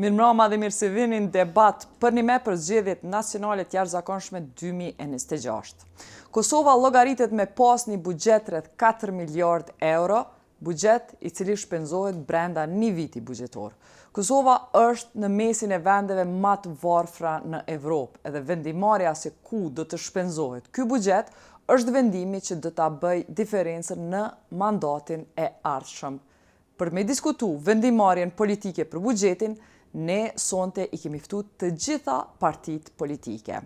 Mirëmbrëma dhe mirë se vini në debat për një me për zgjedhjet nacionale të jashtëzakonshme 2026. Kosova llogaritet me pas një buxhet rreth 4 miliard euro, buxhet i cili shpenzohet brenda një viti buxhetor. Kosova është në mesin e vendeve më të varfra në Evropë, edhe vendimarrja se ku do të shpenzohet ky buxhet është vendimi që do ta bëj diferencën në mandatin e ardhshëm. Për me diskutu vendimarrjen politike për buxhetin, ne sonte i kemi ftuar të gjitha partitë politike.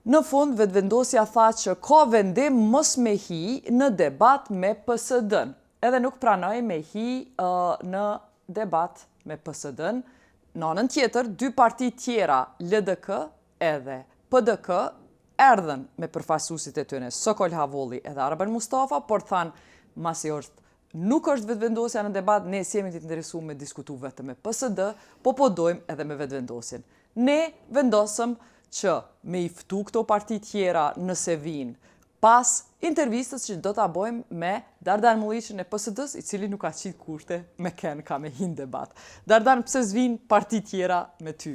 Në fund, vetëvendosja tha që ka vendim mos me hi në debat me PSD-n, edhe nuk pranoi me hi në debat me PSD-n. Në anën tjetër, dy parti tjera, LDK edhe PDK, erdhen me përfaqësuesit e tyre, Sokol Havolli edhe Arben Mustafa, por thanë masi nuk është vetëvendosja në debat, ne jemi të interesuar me diskutu vetëm me PSD, po dojmë edhe me vetëvendosjen. Ne vendosëm që me i ftu këto parti tjera nëse vinë, pas intervistës që do ta bëjmë me Dardan Mulliqin e PSD-s, i cili nuk ka qitë kurte me Ken ka me hin debat. Dardan, pse s'vinë parti tjera me ty?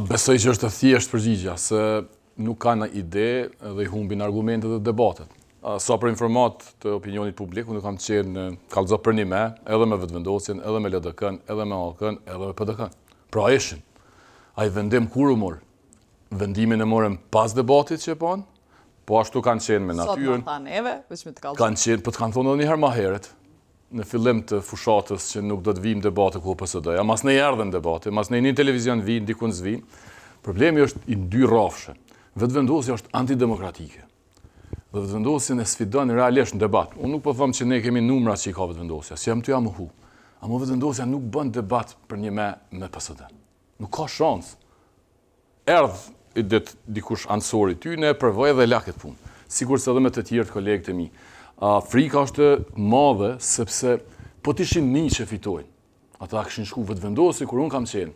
Besoj që është e thjeshtë përgjigja, se nuk ka në ide dhe i humbin argumentet dhe debatet. Sa për informat të opinionit publik, unë kam qenë kallëzo për një me, edhe me vetëvendosjen, edhe me LDK-n, edhe me ALK-n, edhe me PDK-n. Pra ishin. A i vendim kur u morë? Vendimin e morëm pas debatit që e panë, po ashtu kanë qenë me natyrën. Sot më thanë neve, veç me të kallëzo. Kanë qenë, po të kanë thonë edhe njëherë ma heret, në fillim të fushatës që nuk do të vijmë debate ku PSD-ja, mas ne erdhen debate, mas ne një televizion vinë, dikun s'vinë. Problemi është i dy rrafshe. Vetëvendosja është antidemokratike. Dhe vetëvendosjen e sfidon realisht në debat. Unë nuk po them që ne kemi numra që i ka vetëvendosja, si jam të jam hu. Amo vetëvendosja nuk bën debat për një me PSD. Nuk ka shans. Erdh i det dikush ansori ty, ne përvoj edhe la këtë punë. Sigur se edhe me të tjerë kolegët e mi. Frika është madhe sepse po t'ishin një që fitojnë. Ata kishin shku vetëvendosi kur unë kam qenë.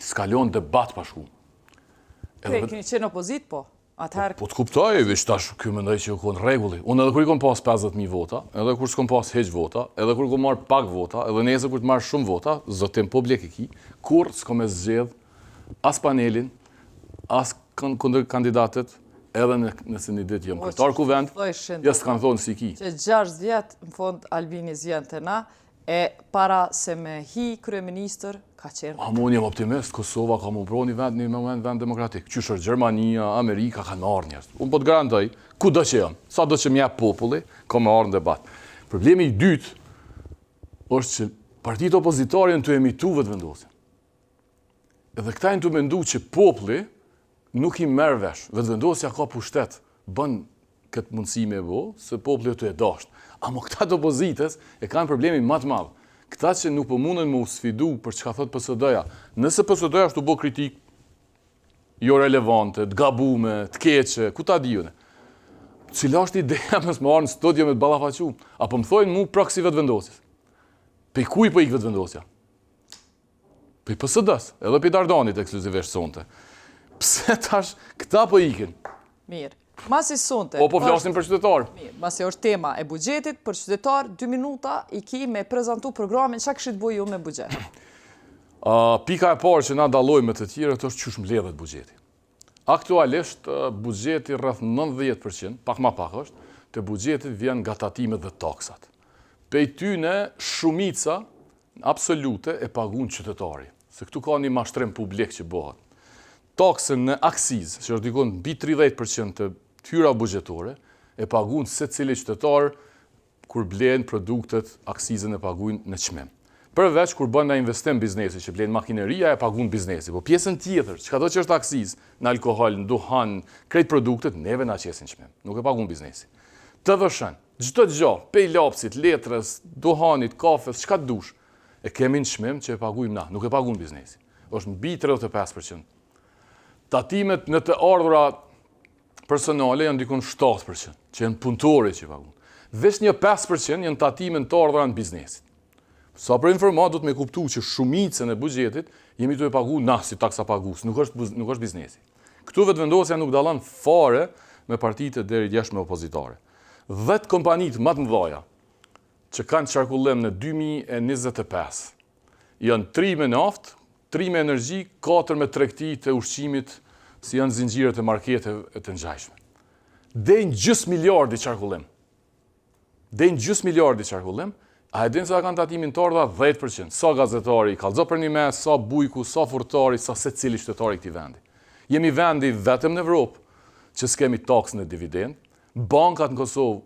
S'kalon debat pa shku. Keni qenë opozit, po? Po të kuptoj, veç tash kjo mendoj që u konë regulli. Unë edhe kur i kom pas 50.000 vota, edhe kur s'kom pas heq vota, edhe kur kom marrë pak vota, edhe nese kur të marrë shumë vota, zotim publik e ki, kur s'kom e zgjedh as panelin, as kundër kandidatet, edhe nëse një ditë jam kryetar kuvend, ja s'kan thonë si ki. Që 6 vjetë, në fond, Albini zjenë të na, e para se me hi kryeministër, ka qenë. Unë jam optimist, Kosova ka më bro një moment vend demokratik. Qyshër Gjermania, Amerika kanë me arë njerës. Unë po të garantoj, ku do që jam, sa do që mjep populli, ka me arë në debat. Problemi i dytë është që partitë opozitare janë të emitu vetëvendosjen. Edhe këta janë të mendu që populli nuk i merr vesh. Vetëvendosja ka pushtet, bën këtë mundësi me bo, se populli të e dashtë. Amo këta të opozitës e kanë problemi më të madh. Këta që nuk po mundën më sfidu për çka thot PSD-ja. Nëse PSD-ja është të bo kritik jo relevante, të gabume, të keqe, ku ta dijune. Cila është ideja mësë më arë në studio me të ballafaqu? Apo më thojnë mu praksi vetëvendosjes? Pe kuj po ik vetëvendosja? Pe PSD-s, edhe pe Dardanit ekskluzivisht sonte. Pse tash këta po ikin? Mirë. Masi sonte. Po flasim për qytetarë. Mirë, masi është tema e buxhetit, për qytetarë 2 minuta i ki me prezantu programin, çka kishit bëj ju me buxhet? Pika e parë që na dallojmë me të tjerët është çush mbledhet buxheti. Aktualisht buxheti rreth 90%, pak më pak është, te buxheti vjen nga tatimet dhe taksat. Pej tyne shumica absolute e pagun qytetari, se këtu ka një mashtrim publik që bëhet. Taksën në aksiz, që është dikon mbi 30% të tyra buxhetore, e pagun se cili qytetar kur blen produktet, aksizën e pagun në çmim. Përveç kur bën në investim biznesi, që blen makineria e pagun biznesi. Po pjesën tjetër, çka do që është aksiz, në alkohol, në duhan, krejt produktet, neve na qesin çmim. Nuk e pagun biznesi. Të vëshën, çdo gjë, pej lapsit, letrës, duhanit, kafes, çka dush, e kemi në çmim që e pagujmë na, nuk e pagun biznesi. Është mbi 35%. Tatimet në të ardhura personale janë dikon 7%, që janë punëtore që pagun. Veç një 5% janë tatimet të ardhura në biznesit. Sa për informat, do të me kuptu që shumicën e buxhetit jemi të e pagu na si taksa pagus, nuk është biznesi. Këtu vetëvendosja nuk dallon fare me partitë deri jashtme opozitare. 10 kompanitë më të mëdha që kanë qarkullim në 2025 janë 3 me naftë, 3 me energji, 4 me tregti të ushqimit, si janë zinxhirët e marketeve të ngjashme. Dejnë gjysmë miliardi qarkullim. A e dinë se kanë tatimin torda 10%. Sa gazetari kallëzo për një mes, sa bujku, sa furtari, sa secili qytetari i këtij vendi. Jemi vendi vetëm në Evropë që s'kemi taksën e dividend. Bankat në Kosovë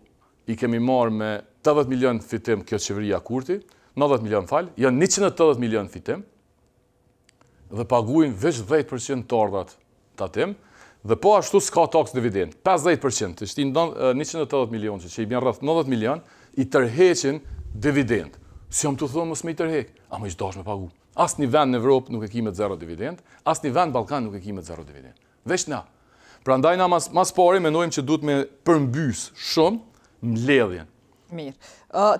i kemi marrë me 80 milion fitim kjo qeveria Kurti, 90 milion janë 180 milion fitim dhe paguajnë veç 10% tordat tatim. Dhe po ashtu s'ka taksë dividend. 50% të shtin 180 milion që i bjen rreth 90 milion i tërheqin dividend. Si jam të thonë mos me i tërheq, ama i çdosh me pagu. Asnjë vend në Evropë nuk e ki me 0 dividend, asnjë vend në Ballkan nuk e ki me 0 dividend. Veç na. Prandaj na mas pari mendojmë që duhet me përmbys shumë mbledhjen. Mirë.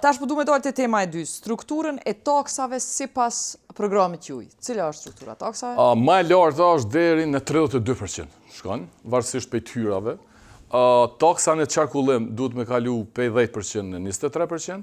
Tash po du me dalë te tema e dytë, strukturën e taksave sipas programit juaj. Cila është struktura e taksave? Më e lartë është deri në 32%. Shkon, varësisht prej hyrave. Taksa në qarkullim duhet me kalu prej 10% në 23%,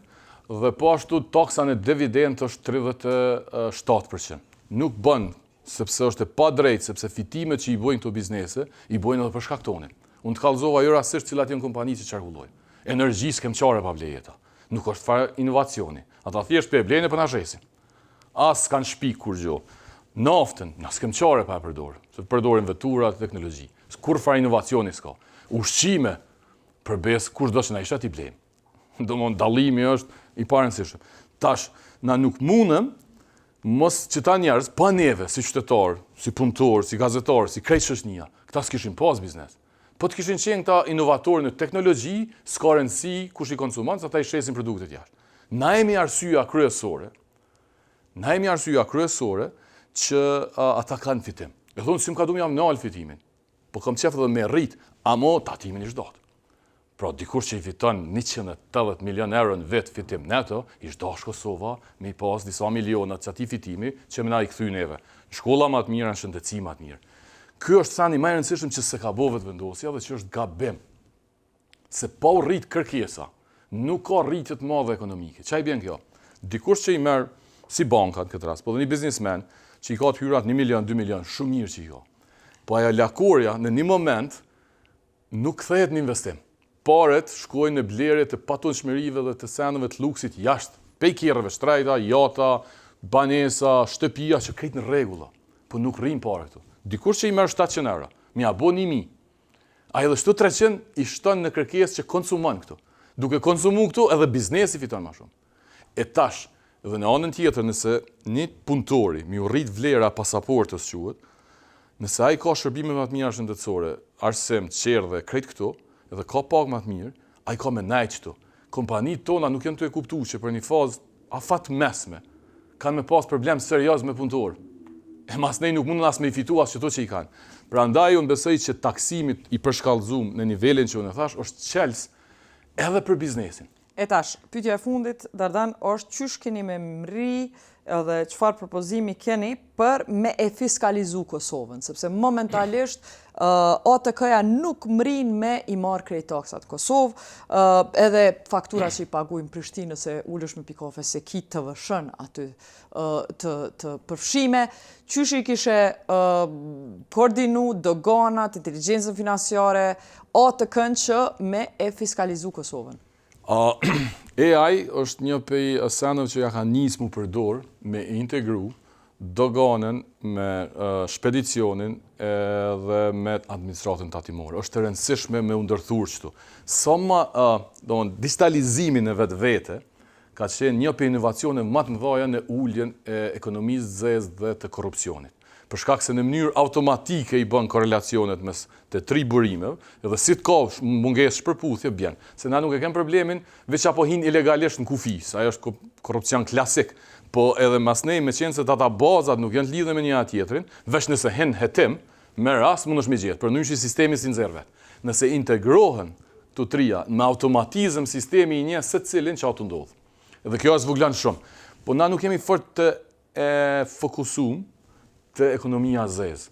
dhe po ashtu taksa në dividend është 37%. Nuk bën, sepse është e pa drejtë, sepse fitimet që i bojnë këto biznese, i bojnë edhe për shkak tonin. Unë të kallëzova jo rastisht cilat janë kompani që qarkullojnë. Energji s'kem qare pa blejeta. Nuk është fare inovacioni. Ata thjesht për e blejnë e për na shesin. As s'kan shpik kur gjo. Naftën, na s'kem qare pa e përdorë. Se përdorin vetura, teknologji. Kur fare inovacioni s'ka. Ushqime, përbes, kur do që na isha t'i blejnë. Domthon dallimi është i parëndësishëm. Tash, na nuk mundem mos që ta njerëz pa neve si qytetar, si punëtor, si gazetar, si krejt shoqënia, këta s'kishin pas biznes. Po të kishin qenë këta inovatorë në teknologji, s'ka rëndësi kush i konsumon, sa ta i shesin produktet jashtë. Na jemi arsyeja kryesore që ata kanë fitim. E thonë si më ka du jam në alë fitimin, po kam qef edhe me rrit, amo tatimin i shdotë. Pra, dikush që i fiton 180 milion euro në vetë fitim neto, i shdosh Kosova me i pas disa milionat që ati fitimi që më na i kthy neve. Në shkolla më të mira, në shëndetësi më të mirë. Ky është sani më i rëndësishëm që se ka bo vetëvendosja dhe që është gabim. Se pa u rrit kërkesa, nuk ka rritje të madhe ekonomike. Çfarë bën kjo? Dikush që i merr si bankat në këtë rast, po dhe një biznesmen që i ka të hyrat 1 milion, 2 milion, shumë mirë që i ka. Po ajo lakoria në një moment nuk kthehet në investim. Paret shkojnë në blerje të patundshmërive dhe të seneve të luksit jashtë, pejkirreve, shtrejta, jata, banesa, shtëpia që krejt në rregulla, po nuk rrin parë këtu. Dikush që i merr 700 euro, mi abo 1000. Ai edhe shtu 300 i shton në kërkesë që konsumon këtu. Duke konsumu këtu edhe biznesi fiton më shumë. E tash, edhe në anën tjetër, nëse një punëtori mi u rrit vlera pasaportës quhet, nëse ai ka shërbime më të mira shëndetësore, arsim, qerdhe, krejt këtu, edhe ka pak më të mirë, ai ka me najt këtu. Kompanitë tona nuk janë të e kuptuar që për një fazë afat mesme kanë me pas problem serioz me punëtorë. E mas nej nuk mundën as me i fitu as qëto që i kanë. Prandaj unë besoj që taksimit i përshkallëzum në nivelin që unë e thash, është qels edhe për biznesin. E tash, pyetja e fundit, Dardan, është qysh keni me mri edhe çfarë propozimi keni për me e fiskalizu Kosovën, sepse momentalisht OTK-ja nuk mrin me i marrë krejt taksat Kosovë, edhe faktura që i paguajnë Prishtinës se ulesh me pikafe se ki të vëshën aty të përfshime, qysh i kishe koordinu doganat, inteligjencën financiare, OTK-n që me e fiskalizu Kosovën? AI është një prej senëve që ja ka nisë mu përdor me integru doganën me shpedicionin dhe me administratën tatimore. Është e rëndësishme me u ndërthur qëtu. Sa më digitalizimin e vetë vete ka qenë një prej inovacione më të mëdha në uljen e ekonomisë zezë dhe të korrupsionit. Për shkak se në mënyrë automatike i bën korrelacionet mes të tri burimeve, edhe si të ka mungesë shpërputhje bjen. Se na nuk e kem problemin veç apo hin ilegalisht në kufi, sa ajo është korrupsion klasik, po edhe mas nej me qenë se databazat nuk janë të lidhur me njëra tjetrin, veç nëse hen hetim, me rast mundesh me gjetë, për ndryshe sistemi si nxjerr vet. Nëse integrohen të trija me automatizëm sistemi i njeh secilin që ato ndodh. Edhe kjo është zvoglan shumë. Po na nuk kemi fort të fokusuar të ekonomia zezë.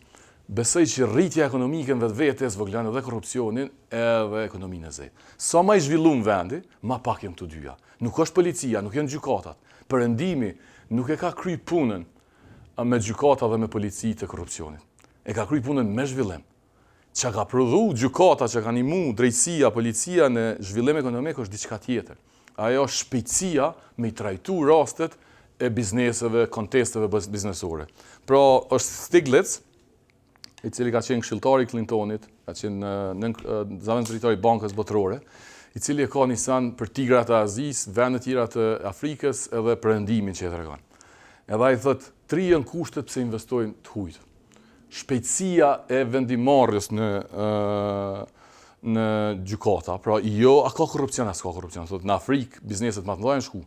Besoj që rritja ekonomike në vetë zvoglan edhe korrupsionin edhe ekonominë e zezë. Sa më i zhvilluar vendi, më pak janë të dyja. Nuk është policia, nuk janë gjykatat. Perëndimi nuk e ka kry punën me gjykata dhe me polici të korrupsionit. E ka kry punën me zhvillim. Që ka prodhu gjykata, që ka nimu drejtësia, policia në zhvillim ekonomik është diçka tjetër. Ajo shpejtësia me i trajtu rastet e bizneseve, kontesteve biznesore. Pra është Stiglitz, i cili ka qenë këshilltari i Clintonit, ka qenë zëvendës drejtori i Bankës Botërore, i cili e ka një sen për tigrat e Azis, vendet tjera të Afrikës edhe perëndimin që e tregon. Edhe ai thotë, 3 janë kushtet pse investojnë të hujt. Shpejtësia e vendimarrjes në gjykata, pra jo a ka korrupsion as ka korrupsion. Thotë në Afrikë bizneset më të mëdha janë shku.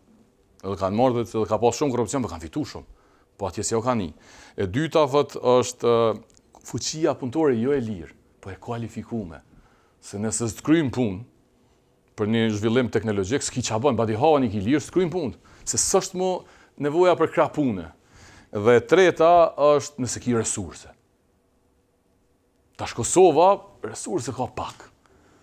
Edhe kanë marrë edhe ka pas shumë korrupsion, por kanë fituar shumë. Po atje s'ja kanë. E dyta thotë është fuqia punëtore jo e lirë, po e kualifikuar. Se nëse të kryjmë punë për një zhvillim teknologjik, s'ki qa bën, badi hava një ki lirë, s'kryjmë punë. Se s'është mu nevoja për krah pune. Dhe treta është nëse ki resurse. Tash Kosova, resurse ka pak.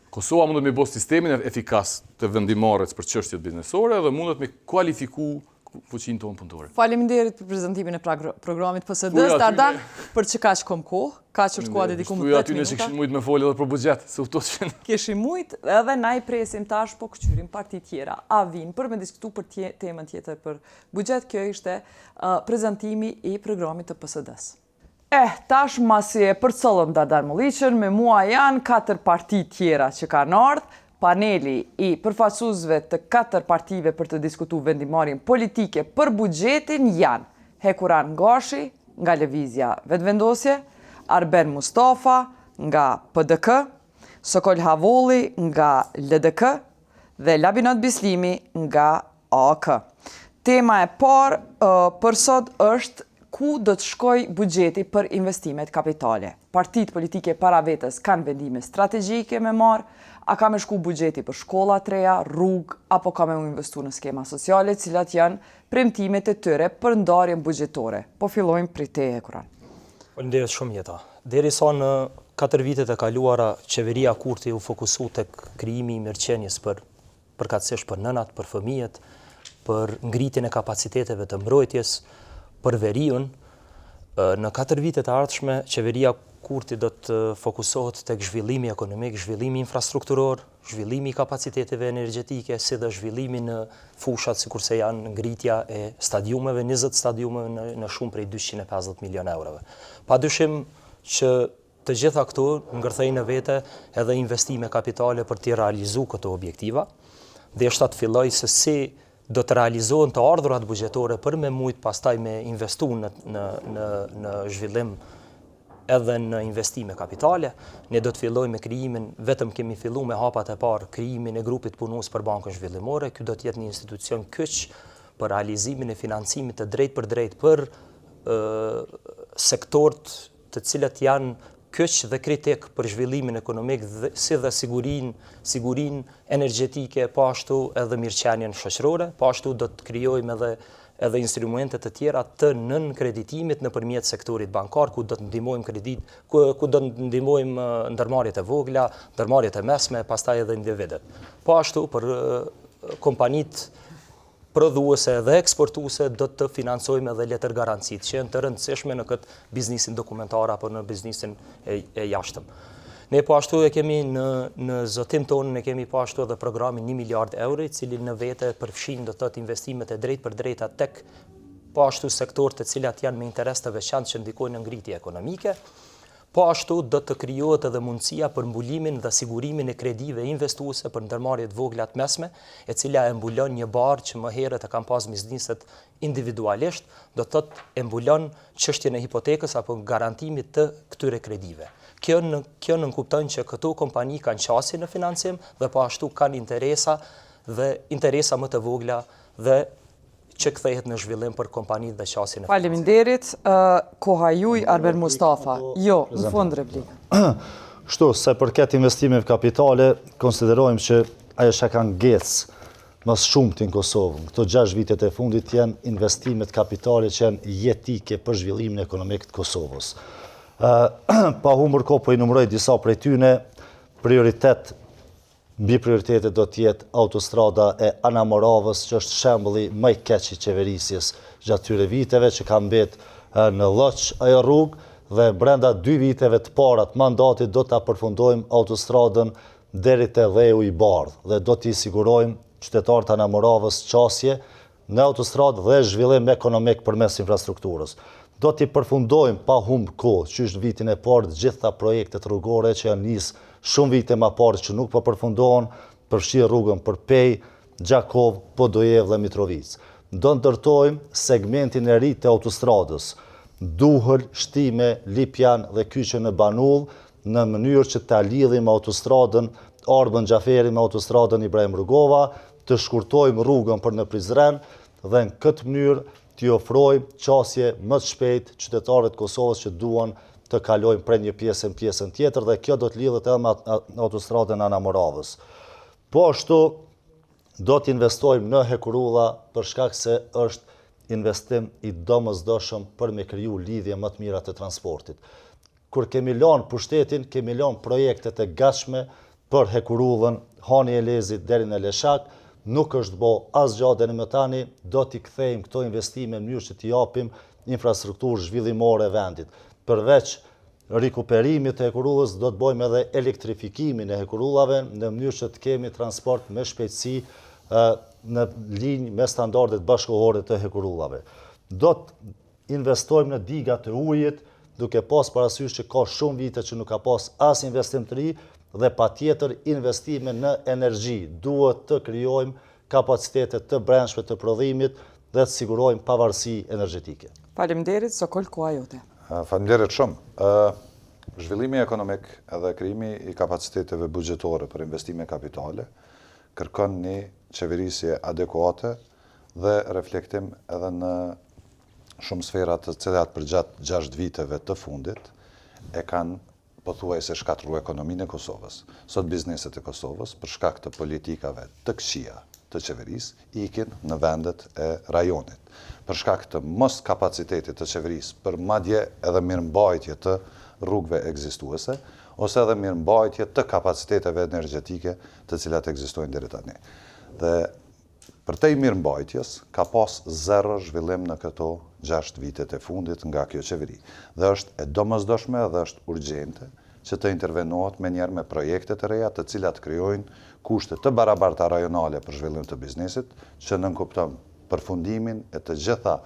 Kosova mundet me bo sistemin efikas të vendimarrjes për çështjet biznesore dhe mundet me kualifiku fuqinë tonë punëtore. Faleminderit për prezantimin e programit PSD-s, Ardan, për që kaq kom kohë, kaq është koha dedikuar më 10 minuta. Aty nëse kishim mujt me folë edhe për buxhet, se u që kishim mujt edhe na i presim tash po këqyrim parti tjera. A vinë për me diskutu për temën tjetër për buxhet, kjo ishte prezantimi i programit të PSD-s. Tash masi e përcollëm Ardan Mulliqën, me mua janë 4 parti tjera që kanë ardhur. Paneli i përfaqësuesve të 4 partive për të diskutuar vendimarrjen politike për buxhetin janë Hekuran Gashi nga Lëvizja Vetvendosje, Arben Mustafa nga PDK, Sokol Havolli nga LDK dhe Labinot Bislimi nga AK. Tema e parë për sot është ku do të shkoj buxheti për investimet kapitale. Partitë politike para vetes kanë vendime strategjike me marrë, a ka me shku buxheti për shkolla të reja, rrugë, apo ka me u investu në skema sociale, cilat janë premtimet e tyre për ndarjen buxhetore. Po fillojmë prej te, Hekuran. Faleminderit shumë Jeta. Derisa në 4 vitet e kaluara, qeveria Kurti u fokusu tek krijimi i mirëqenies përkatësisht për nënat, për fëmijët, për ngritjen e kapaciteteve të mbrojtjes, për veriun. Në 4 vitet e ardhshme, qeveria Kurti do të fokusohet tek zhvillimi ekonomik, zhvillimi infrastrukturor, zhvillimi i kapaciteteve energjetike, si dhe zhvillimi në fushat sikurse janë ngritja e stadiumeve, 20 stadiumeve në shumë prej 250 milion eurove. Padyshim që të gjitha këto ngërthejnë në vete edhe investime kapitale për të realizuar këto objektiva. Deshta të filloj se si do të realizohen të ardhurat buxhetore për me mujt pastaj me investu në zhvillim edhe në investime kapitale. Ne do të fillojmë me krijimin, vetëm kemi filluar me hapat e parë, krijimin e grupit punues për Bankën Zhvillimore. Ky do të jetë një institucion kyç për realizimin e financimit të drejtë për drejtë për sektorët të cilët janë kyç dhe kritik për zhvillimin ekonomik, si dhe sigurinë energjetike, po ashtu edhe mirëqenien shoqërore, po ashtu do të krijojmë edhe instrumente të tjera të nënkreditimit nëpërmjet sektorit bankar, ku do të ndihmojmë kredit, ku do të ndihmojmë ndërmarrjet e vogla, ndërmarrjet e mesme, pastaj edhe individet. Po ashtu për kompanitë prodhuese dhe eksportuese do të financojmë edhe letër garancit, që janë të rëndësishme në këtë biznesin dokumentar apo në biznesin e jashtëm. Ne po ashtu e kemi në zotim tonë, ne kemi po ashtu edhe programin 1 miliard euro, i cili në vete përfshin do të thotë investimet e drejtë për drejta tek po ashtu sektorët të cilat janë me interes të veçantë që ndikojnë në ngritje ekonomike. Po ashtu do të krijohet edhe mundësia për mbulimin dhe sigurimin e kredive investuese për ndërmarrjet vogla të mesme, e cila e mbulon një barë që më herët e kanë pas bizneset individualisht, do të thotë e mbulon çështjen e hipotekës apo garantimit të këtyre kredive. Kjo nënkupton që këto kompani kanë qasje në financim dhe po ashtu kanë interesa më të vogla dhe që kthehet në zhvillim për kompanitë dhe qasjen e financimit. Faleminderit. Koha juaj, Arben Mustafa. Jo, në fund replik. Kështu, se përket investimeve kapitale, konsiderojmë që ajo që ka ngec mas shumët në Kosovë. Këto 6 vitet e fundit janë investimet kapitale që janë jetike për zhvillimin ekonomik të Kosovës. Pa humbur kohë po i numëroj disa prej tyne, mbi prioritetet do të jetë autostrada e Ana Moravës, që është shembulli më i keq i qeverisjes gjatë tyre viteve, që ka mbet në Lloç ajo rrugë dhe brenda 2 viteve të para të mandatit do ta përfundojmë autostradën deri te Dheu i Bardh dhe do t'i sigurojmë qytetarët Anamoravës qasje në autostradë dhe zhvillim ekonomik përmes infrastrukturës. Do t'i përfundojmë pa humbë kohë, qysh në vitin e parë të gjitha projektet rrugore që janë nisë shumë vite më parë që nuk po përfundohen, përfshi rrugën Përpej, Gjakov, Podojev dhe Mitrovic. Do ndërtojmë segmentin e ri të autostradës, Duhël, Shtime, Lipjan dhe Kyçe në Banull, në mënyrë që ta lidhim autostradën Arbën Xhaferi me autostradën Ibrahim Rugova, të shkurtojmë rrugën për në Prizren dhe në këtë mënyrë t'i ofrojmë qasje më të shpejt qytetarët Kosovës që duan të kalojnë prej një pjesë në pjesën tjetër dhe kjo do të lidhet edhe me autostradën Anamoravës. Po ashtu do t'investojmë në Hekurulla për shkak se është investim i domosdoshëm për me kriju lidhje më të mira të transportit. Kur kemi lanë pushtetin, kemi lanë projektet e gatshme për Hekurullën, Hani Elezit deri në Leshak, nuk është bo asgjë deri më tani, do t'i kthejmë këto investime në mënyrë që t'i japim infrastrukturë zhvillimore vendit. Përveç rikuperimit të Hekurullës, do të bojmë edhe elektrifikimin e Hekurullave në mënyrë që të kemi transport me shpejtësi në linjë me standardet bashkëkohore të Hekurullave. Do të investojmë në digat e ujit, duke pas parasysh që ka shumë vite që nuk ka pas as investim të ri dhe patjetër investime në energji. Duhet të krijojmë kapacitetet të brendshme të prodhimit dhe të sigurojmë pavarësi energjetike. Faleminderit, Sokol, koha jote. Faleminderit shumë. Zhvillimi ekonomik edhe krijimi i kapaciteteve buxhetore për investime kapitale kërkon një qeverisje adekuate dhe reflektim edhe në shumë sferat të cilat për gjatë 6 viteve të fundit e kanë pothuajse shkatru ekonominë e Kosovës. Sot bizneset e Kosovës, për shkak të politikave të këqija të qeverisë, ikin në vendet e rajonit. Për shkak të mos kapacitetit të qeverisë për madje edhe mirëmbajtje të rrugëve ekzistuese, ose edhe mirëmbajtje të kapaciteteve energjetike të cilat ekzistojnë deri tani. Dhe për te i mirëmbajtjes, ka pas zero zhvillim në këto 6 vitet e fundit nga kjo qeveri. Dhe është e domosdoshme dhe është urgjente që të intervenohet me njerë me projekte të reja të cilat krijojnë kushte të barabarta rajonale për zhvillim të biznesit, që nënkupton përfundimin e të gjitha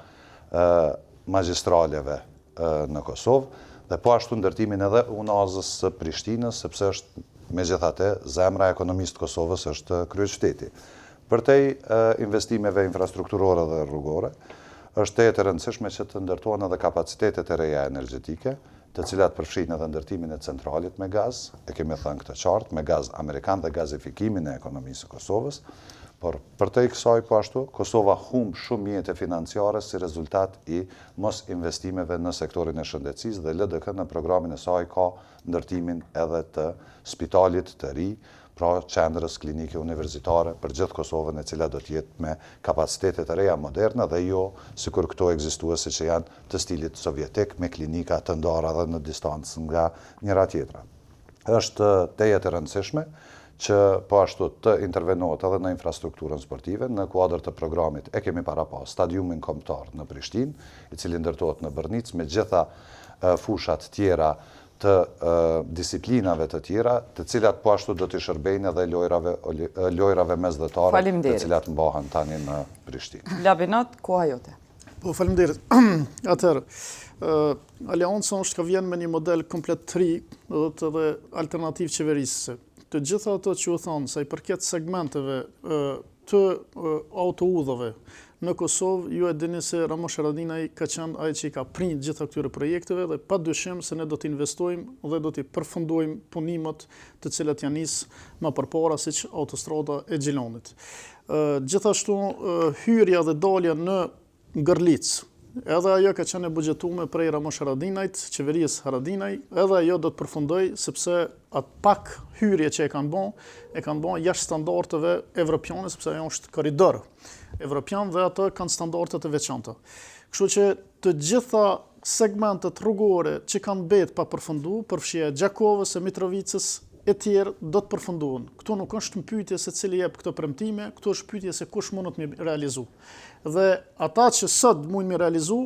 magjistraleve në Kosovë, dhe po ashtu ndërtimin edhe unazës së Prishtinës, sepse është megjithatë zemra e ekonomisë të Kosovës është kryeqyteti. Përtej investimeve infrastrukturore dhe rrugore, është e rëndësishme që të ndërtohen edhe kapacitetet e reja energjetike, të cilat përfshin edhe ndërtimin e centralit me gaz, e kemi thënë këtë qartë, me gaz amerikan dhe gazifikimin e ekonomisë së Kosovës, por përtej kësaj po ashtu, Kosova humb shumë mjete financiare si rezultat i mos investimeve në sektorin e shëndetësisë dhe LDK në programin e saj ka ndërtimin edhe të spitalit të ri, pra qendrës klinike universitare për gjithë Kosovën e cila do t'jetë me kapacitetet e reja moderne dhe jo sikur këto ekzistuese që janë të stilit sovjetik me klinika të ndara dhe në distancë nga njëra tjetra. Është tejet e rëndësishme që po ashtu të intervenohet edhe në infrastrukturën sportive, në kuadër të programit e kemi para pas stadiumin kombëtar në Prishtinë, i cili ndërtohet në Bërnicë me gjitha fushat tjera të disiplinave të tjera, të cilat po ashtu do të shërbejnë edhe lojrave mesdhetare, të cilat mbahen tani në Prishtinë. Labinat, koha jote. Po, faleminderit. Atëherë, Alianca është ka vjen me një model komplet të ri dhe alternativ qeverisëse. Të gjitha ato që u thonë, sa i përket segmenteve të autoudhëve në Kosovë, ju e dini se Ramush Haradinaj ka qenë ai që i ka prinjë gjitha këtyre projekteve dhe pa dyshim se ne do t'i investojmë dhe do t'i përfundojmë punimet të cilat janë nisë më përpara siç autostrada e Gjilonit. Gjithashtu hyrja dhe dalja në Ngërlicë, edhe ajo ka qenë e buxhetuar prej Ramush Haradinajt, qeverisë Haradinaj, edhe ajo do të përfundoj sepse atë pak hyrje që e kanë bën jashtë standardeve evropiane, sepse ajo është korridor evropian dhe ato kanë standarde të veçanta. Kështu që të gjitha segmentet rrugore që kanë mbet pa përfunduar, përfshirë Gjakovës e Mitrovicës e tjerë do të përfundohen. Këtu nuk është një pyetje se cili jep këto premtime, këtu është pyetje se kush mund të realizu. Dhe ata që sot mund të realizu,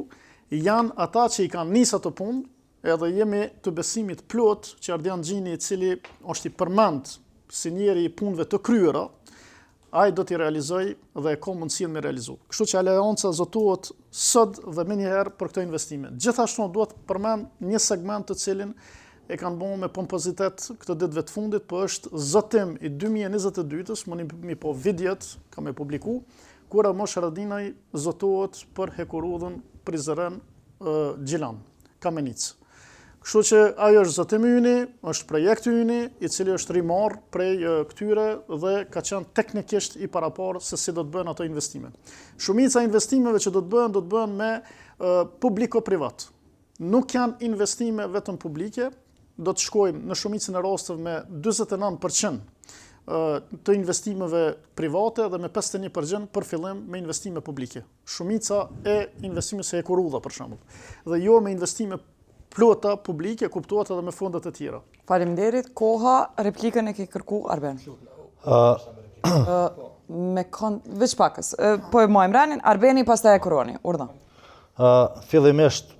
janë ata që i kanë nisë ato punë, edhe jemi të besimit plot që Ardian Xhini, i cili është i përmend si njeri i punëve të kryera, ai do t'i realizoj dhe ka mundësinë me realizu. Kështu që aleanca zotohet sot dhe më njëherë për këto investime. Gjithashtu duhet përmend një segment të cilin e kanë bërë me pompozitet këtë ditëve të fundit, po është zotim i 2022-s, më po videot ka me publiku, kur Mosh Haradinaj zotohet për Hekurudhën, Prizren, Gjilan, Kamenic. Kështu që ajo është zotimi yni, është projekti yni, i cili është rimar prej këtyre dhe ka qenë teknikisht i paraparë se si do të bëhen ato investime. Shumica investimeve që do të bëhen me publiko-privat. Nuk janë investime vetëm publike, do të shkojmë në shumicën e rasteve me 49% të investimeve private dhe me 51% për fillim me investime publike. Shumica e investimeve se Hekurudha për shembull. Dhe jo me investime plota publike, kuptohet edhe me fondet e tjera. Faleminderit. Koha, replikën e ke kërku, Arben. Veç pakës. Po e mojmë ranin, Arbeni pastaj e Kuroni. Urdhë. Fillimisht,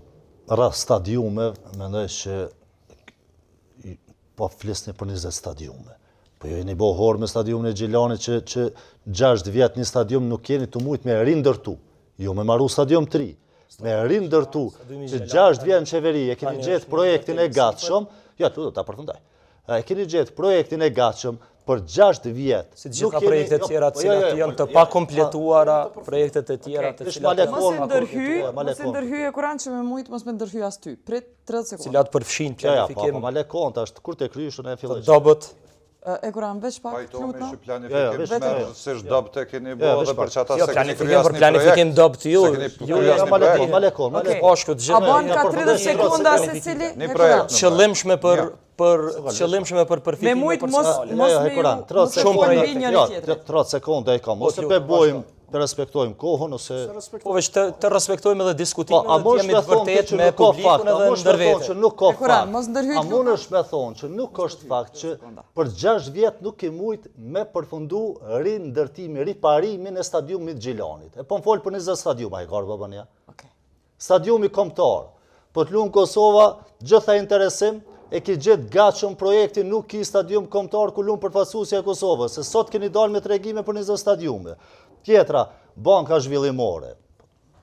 rreth stadiume, mendoj që po flisni për 20 stadiume. Po jo jeni bohor me stadiumin e Gjilanit që 6 vjet një stadium nuk jeni të mujt me rindërtu. Jo me marru stadium 3. Me rindërtu që 6 vjet në qeveri e keni gjetë projektin e gatshëm, ja, tu do ta përfundoj. E keni gjetë projektin e gatshëm për 6 vjet. Si gjitha projektet tjera të cilat janë të pakompletuara, projektet e tjera të cilat mos e ndërhyj e Kur'an që me mujt mos me ndërhyj as ty. Prit 30 sekondë. cilat përfshin planifikim. Po ma le konta, është kur të kryeshën e filloj. Dobët. E Kur'an veç pak Pajtohemi që planifikim se dobët e keni bërë dhe për çata Jo, planifikim për planifikim dobt ju. Ma le kon. Pashku të A ban gjithë. ka 30 sekonda se cili? Një projekt. Qëllimshme për përfitimin Me mujt e mos Shumë për projekt. njëri tjetër. 30 sekonda e kam. Ose pe bojmë, të respektojmë kohën, ose... Po veç të respektojmë edhe diskutimin a dhe mund të jemi me të thonë vërtet që me nuk ka publikun fakt, a edhe mund me ndër thonë vete. që nuk ka Kuran, mos fakt, ndërhyj a mund është me thonë që nuk është fakt që për 6 vjet nuk ke mujt me përfundu rindërtimi, riparimin e stadiumit Gjilanit. E po më folë për 20 stadiuma, e karë babanja. Stadiumi kombëtar, po të lunë Kosova, gjitha interesim, e ki gjithë gatshëm projekti nuk ki stadium kombëtar ku lunë përfaqësuesja e Kosovës, se sot keni dalë me tregime për 20 stadiume. Tjetra, banka zhvillimore.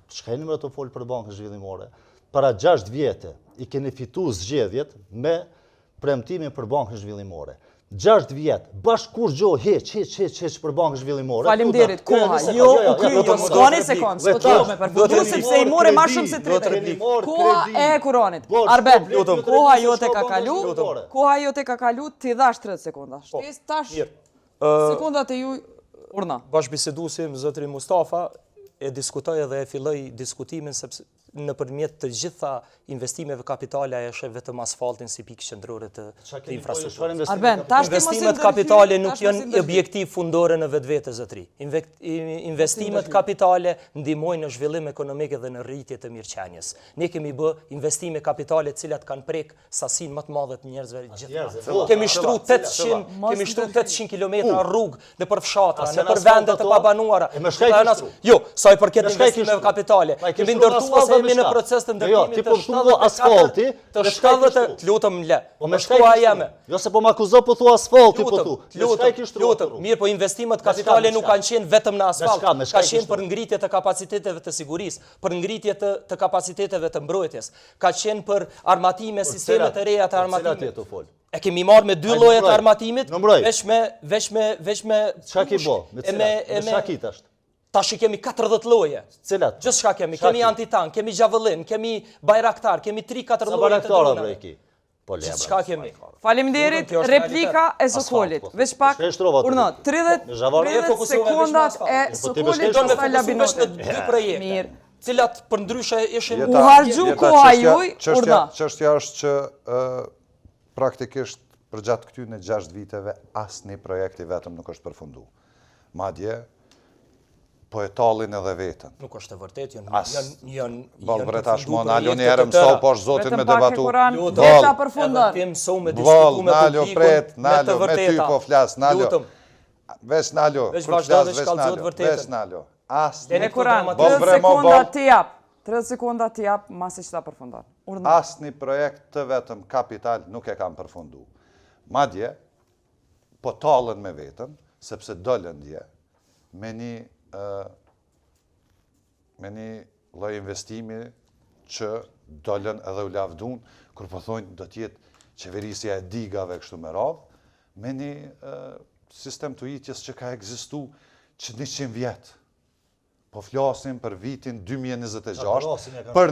Çka jeni më të folë për bankën zhvillimore? Para 6 vjete i keni fitu zgjedhjet me premtimin për bankën zhvillimore. 6 vjet, bashk kur gjo, heq për bankën zhvillimore. Faleminderit, koha, jo u kryo, s'kani sekundë, s'po të jo me përfundu, sepse i more ma shumë se 30. Koha e Kuranit. Arben, koha jote ka kalu, koha jote ka kalu, ti dhash 30 sekunda. Shtes tash, sekundat e ju, urna. Bashkëbiseduesim zotri Mustafa e diskutoj edhe e filloi diskutimin sepse nëpërmjet të gjitha investimeve kapitale ajo është vetëm asfaltin si pikë qendrore të infrastrukturës. Arben, tash ti mos Investimet kapitale nuk janë objektiv fundore në vetvete zotri. Investimet kapitale ndihmojnë në zhvillim ekonomik dhe në rritje të mirëqenies. Ne kemi bë investime kapitale të cilat kanë prek sasinë më të madhe të njerëzve gjithmonë. Kemi shtruar 800 kilometra rrugë nëpër fshatra, nëpër vende të pabanuara. Jo, sa i përket investimeve kapitale, kemi ndërtuar dhe jemi në proces të ndërtimit të 70 lutëm le. Me shkoa jeme. Jo se po më akuzo po thu asfalti po thu. Lutëm. Mirë, po investimet kapitale nuk kanë qenë vetëm në asfalt, ka qenë për ngritje të kapaciteteve të sigurisë, për ngritje të kapaciteteve të mbrojtjes, ka qenë për armatime, sisteme të reja të armatimit. E kemi marrë me 2 lloje të armatimit, veç me Çka ki bo? Me shakit është. Tash i kemi 40 lloje. Cilat? Gjithçka kemi. Kemi antitank, kemi javelin, kemi bajraktar, kemi 3-4 lloje të dronave. Po le. Gjithçka kemi. Faleminderit, replika e Sokolit. Veç pak, urna, 30 sekondat e Sokolit pastaj labinotet. 2 projekte. Mirë. Cilat përndryshe ishin U harxhu koha juaj, urna. Çështja është që praktikisht përgjatë këtyre 6 viteve asnjë projekti vetëm nuk është përfunduar. Madje po e tallin edhe vetën. Nuk është e vërtetë, janë Ballvretash mo nalo një herë mësoj poshtë zotin me debatu. Veta përfundon. Ti mësoj me diskutu me publikun. Nalo, me ty po flas, Nalo. Ves Nalo, Veç vazhdo dhe shkallëzot vërtetën. Ves Nalo. As Dene Kuran, 30 sekonda ti jap. 30 sekonda t'i jap masi që ta përfundon. Urdhëro. Asnjë projekt të vetëm kapital nuk e kam përfundu. Madje, po talën me vetën, sepse dolën dje, me një lloj investimi që dolën edhe u lavdun, kur po thonë do t'jetë qeverisja e digave kështu me radhë, me një sistem të ujitjes që ka ekzistu që 100 vjetë. Po flasim për vitin 2026, për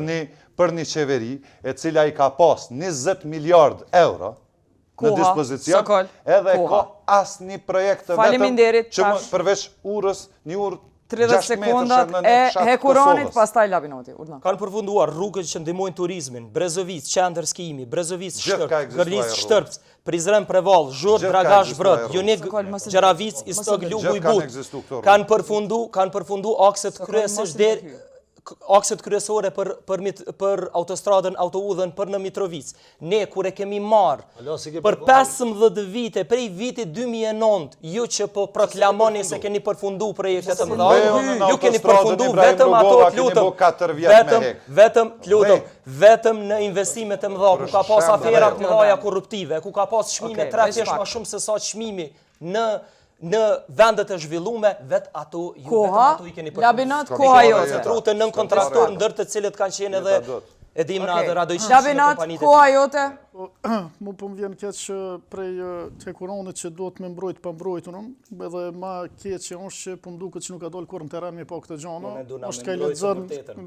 një qeveri e cila i ka pas 20 miliard euro në dispozicion, edhe ka asë një projekt të vetëm që përveç urës, një urë 30 sekundat e Hekuronit, pastaj Labinoti. Kanë përfunduar rrugët që ndihmojnë turizmin, Brezovic, qendër skijimi, Brezovic, Shtërp, Gërlis, Shtërp, Prizren, Preval, Zhur, Dragash, Brod, Junik, Gjeravic, Istog, Luguj, But. Kanë përfundu akset kryesore për autostradën, autoudhën për në Mitrovic. Ne, kur e kemi marë për 15 vite, prej vitit 2009, ju që po proklamoni se keni përfundu projektet të mëdha, ju keni përfundu vetëm ato vetëm në investimet të mëdha, ku ka pas aferat mëdhaja korruptive, ku ka pas çmime 3 fish më shumë se sa çmimi në vendet e zhvillume, vetë ato i keni përfundu. Labinot, koha jote. Koncentrute nën kontraktor, ndër të cilët kanë qenë edhe Edimna dhe Radojqishi dhe Labinot, kompanitë. koha jote. Mu po më vjen keq që prej Hekuronit që duhet me mbrojt pa mbrojturën, edhe ma keq që është që po më duket që nuk ka dalë kur në teren me pa këtë gjana, është ka i lexon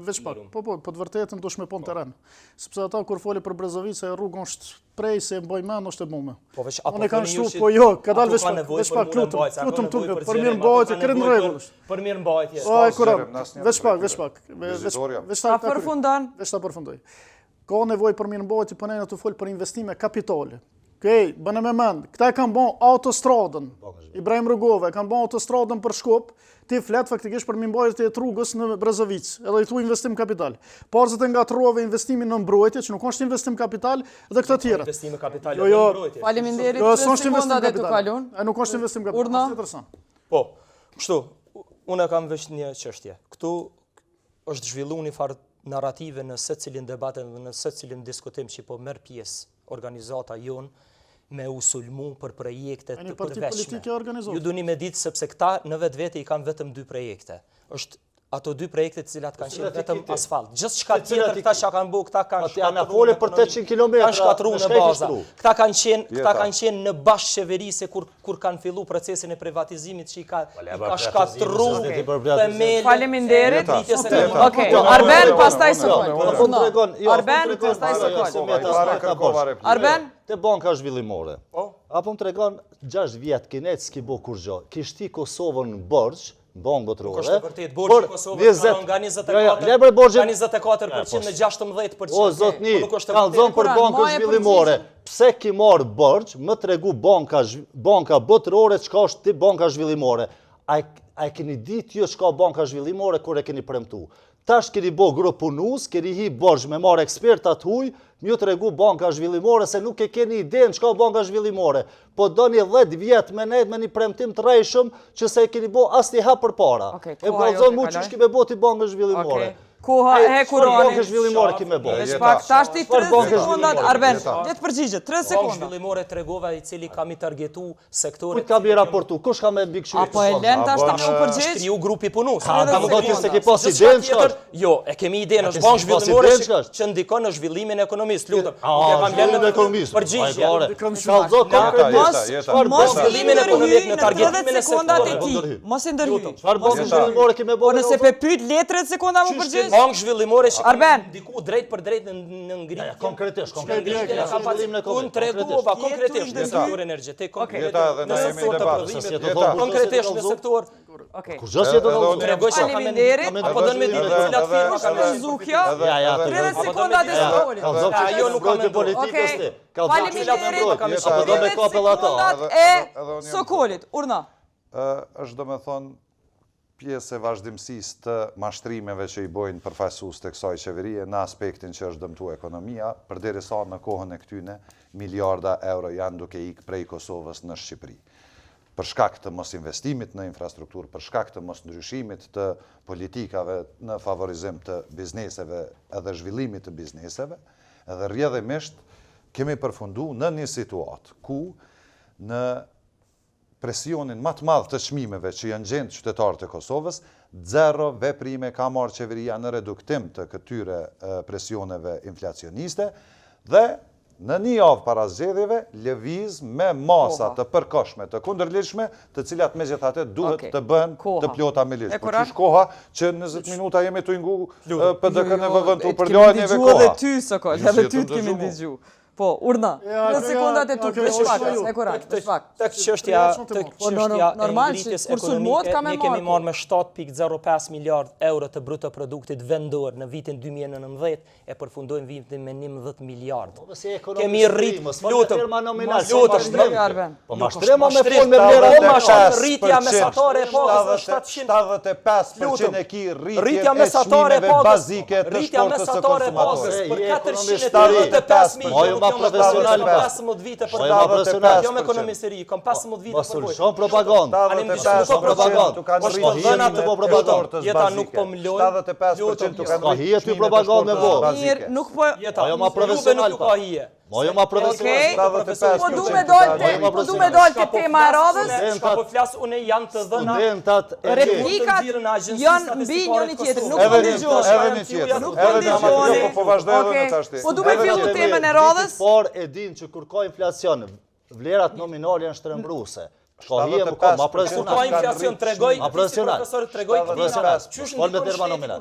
veç pak. Po të vërtetën dush me po në teren. Sepse ata kur foli për Brezovic, e rrugën është prej se mbaj mend është e mume. Po veç apo Unë kanë shtu, po jo, ka dalë veç pak lutem tukë, për mirë mbajtje, kërë në rregull. Për mirë mbajtje. Ai kuram, veç pak. Ta përfundon. Veç ta përfundoj. Ka nevojë për mirë mbajtje, po ne të fol për investime kapitale. Okej, bënë me mend, këta kanë bën autostradën. Ibrahim Rugova kanë bën autostradën për Shkup, ti flet faktikisht për mirëmbajtje të rrugës në Brezovic, edhe i thu investim kapital. Parzët e ngatrove investimin në mbrojtje, që nuk është investim kapital, dhe këto tjera. Investime kapitale në mbrojtje. Faleminderit, Jo, 30 sekondat e të kalun. Nuk është investim kapital, interesant. Po, kështu, unë kam veç një çështje. Këtu është zhvilluar një farë narrative në secilin debat dhe në secilin diskutim që po merr pjesë organizata jonë me u sulmu për projekte të përveçme. Ju duni me ditë sepse këta në vetë i kanë vetëm 2 projekte. Është ato 2 projekte të cilat kanë qenë vetëm asfalt. Gjithçka tjetër këta që kanë bëu, këta kanë shkatruar për 800 kilometra. Kanë shkatruar në baza. Këta kanë qenë në bashkëqeveri se kur kanë filluar procesin e privatizimit që i ka shkatruar themeli. Faleminderit. Okej, Arben pastaj sekond. Arben pastaj sekond. Arben te banka zhvillimore. Apo më tregon 6 vjet kinet s'ki bë kur gjë. Kishti Kosovën në borxh, bankë botërore. Është vërtet borxhi i Kosovës nga 24% në 16%. O zotni, kallzon për bankën zhvillimore. Pse ki marr borxh, më tregu banka botërore çka është ti banka zhvillimore. A e keni ditë ju çka banka zhvillimore kur e keni premtu? Tash keni bo grup punus, keni hi borxh me marr ekspertat huj, ju tregu banka zhvillimore se nuk e keni idenë çka banka zhvillimore. Po doni 10 vjet me ne me një premtim të rrejshëm që se e keni bo asnjëherë përpara. E vallëzon mu ç'është ki me boti bankën zhvillimore. Koha e Hekuronit. Bankën zhvillimore ki me bo. Tash ti 30 sekondat Arben. Le të përgjigjet 30 sekonda. Bankë zhvillimore tregova i cili kam i targetu sektorin. Kujt ka bi raportu? Kush ka me mbikëqyrje? Apo e lën tash ta u përgjigj? Shtriu grupi punus. Ka më thotë se ke pas idenë çka? Jo, e kemi idenë është bankë zhvillimore që ndikon në zhvillimin e ekonomisë. Lutem. Nuk e kam lënë në ekonomisë. Përgjigje. Kallzo konkretisht. Mos zhvillimin ekonomik në targetimin e sekondat e tij. Mos i ndërhyj. Çfarë bankë zhvillimore ke me Po nëse pe pyet le 30 sekonda më përgjigj. Bankë zhvillimore Arben, ndiku drejt për drejt në ngritje. Konkretisht. Unë tregova konkretisht në sektor energjetik, konkretisht në sektor të prodhimit, konkretisht në sektor. Okej. Kur gjë do të tregoj se kam Faleminderit. apo do me ditë cilat firma kanë Zukja. 30 sekondat e sikolit. Ajo nuk ka politikës ti. Faleminderit. Apo do me kapell ato. E Sokolit, urna. Është domethënë pjesë e vazhdimësisë të mashtrimeve që i bojnë përfaqësues të kësaj qeverie në aspektin që është dëmtuar ekonomia, përderisa në kohën e këtyne miliarda euro janë duke ikë prej Kosovës në Shqipëri. për shkak të mos investimit në infrastrukturë, për shkak të mos ndryshimit të politikave në favorizim të bizneseve edhe zhvillimit të bizneseve, edhe rrjedhimisht kemi përfundu në një situatë ku në presionin më të madh të çmimeve që janë gjendë qytetarët e Kosovës, zero veprime ka marrë qeveria në reduktim të këtyre presioneve inflacioniste dhe në një javë para zgjedhjeve lëviz me masa të përkohshme, të kundërligjshme, të cilat megjithatë duhet të bëhen të plota me ligj. Po çish koha që 20 minuta jemi të ngu PDK-n e vëvën të përlajnjeve koha. Edhe ty Sokol, edhe ty të kemi dëgju. Po, urna, në sekundat e tu, e kurat, Tek çështja e ngritjes ekonomike, ne kemi marrë me 7.05 miliard euro të bruto produktit vendor në vitin 2019 e përfundojmë vitin me 11 miliard. Kemi rrit, lutëm, po mashtrema me fol me rritja mesatare e pagës 75% e ki rritja mesatare e pagës bazike të shkortës së konsumatorëve. Për 485 milionë profesional 15 vite për jam ekonomistëri, kam 15 vite për bojë. Shumë propagandë. Anim diskusjon propagandë. Po dhëna të propagandë. Jeta nuk po mloj. 75% kanë ka hije ty propagandë me bo. Mirë, nuk po ajo ma profesional ka hije. Mojo ma profesional. Po du me dal te tema e radhës. Po flas unë janë të dhëna. Studentat Replikat janë mbi njëri tjetrin. Nuk po dëgjoni. Edhe një tjetër. Edhe një po vazhdoj edhe në tashti. Po du me fillu temën e radhës. Por e din që kur ka inflacion, vlerat nominale janë shtrembruese. Ka hije më ma profesional. Ka inflacion tregoj, profesorët tregoj çysh me terma nominal.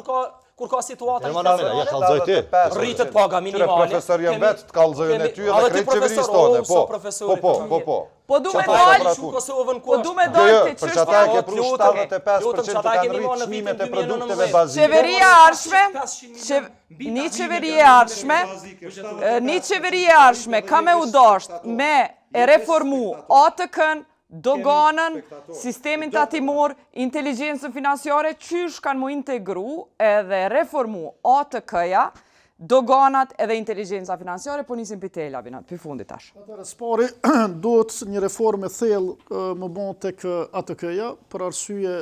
Kur ka situata ja kallzoj ti. Rritet paga minimale. Profesor jam vet të kallzojnë ty edhe krejt qeverisë tonë. Po. Po du me dal Kosovën Po du me dal te për çata ke pru 75% të kanë rritë çmimet e produkteve bazike. Qeveria e ardhshme, një qeveri e ardhshme ka me u dasht me e reformu ATK-n, doganën, sistemin tatimor, inteligjencën financiare, qysh kanë mu integru edhe reformu ATK-ja, doganat edhe inteligjenca financiare, po nisim për tela, për fundit tash. Spari, duhet një reformë e thellë më bon tek ATK-ja, për arsye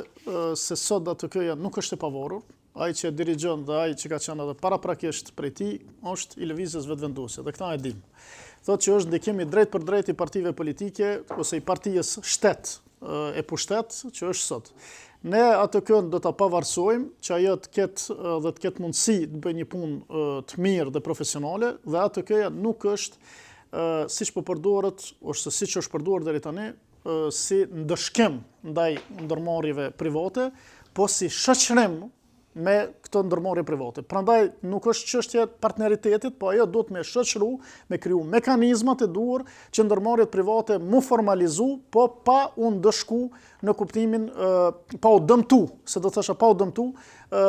se sot ATK-ja nuk është e pavarur, ai që e dirigjon dhe ai që ka qenë edhe paraprakisht prej tij është i lëvizjes vetëvendosje, dhe këta e dim. Thotë që është ndikimi drejt për drejt i partive politike ose i partijës shtet e pushtet që është sot. Ne ATK-n do ta pavarësojmë që ajo të ketë mundësi të bëjë një punë të mirë dhe profesionale, dhe ATK-ja nuk është siç po përdoret ose siç është përdorur deri tani si ndëshkim ndaj ndërmarrjeve private, po si shoqërim me këto ndërmarrje private. Prandaj nuk është çështje partneritetit, po ajo duhet me shoqëru, me kriju mekanizmat e duhur që ndërmarrjet private mu formalizu, po pa u ndëshku në kuptimin pa u dëmtu, se do thosha pa u dëmtu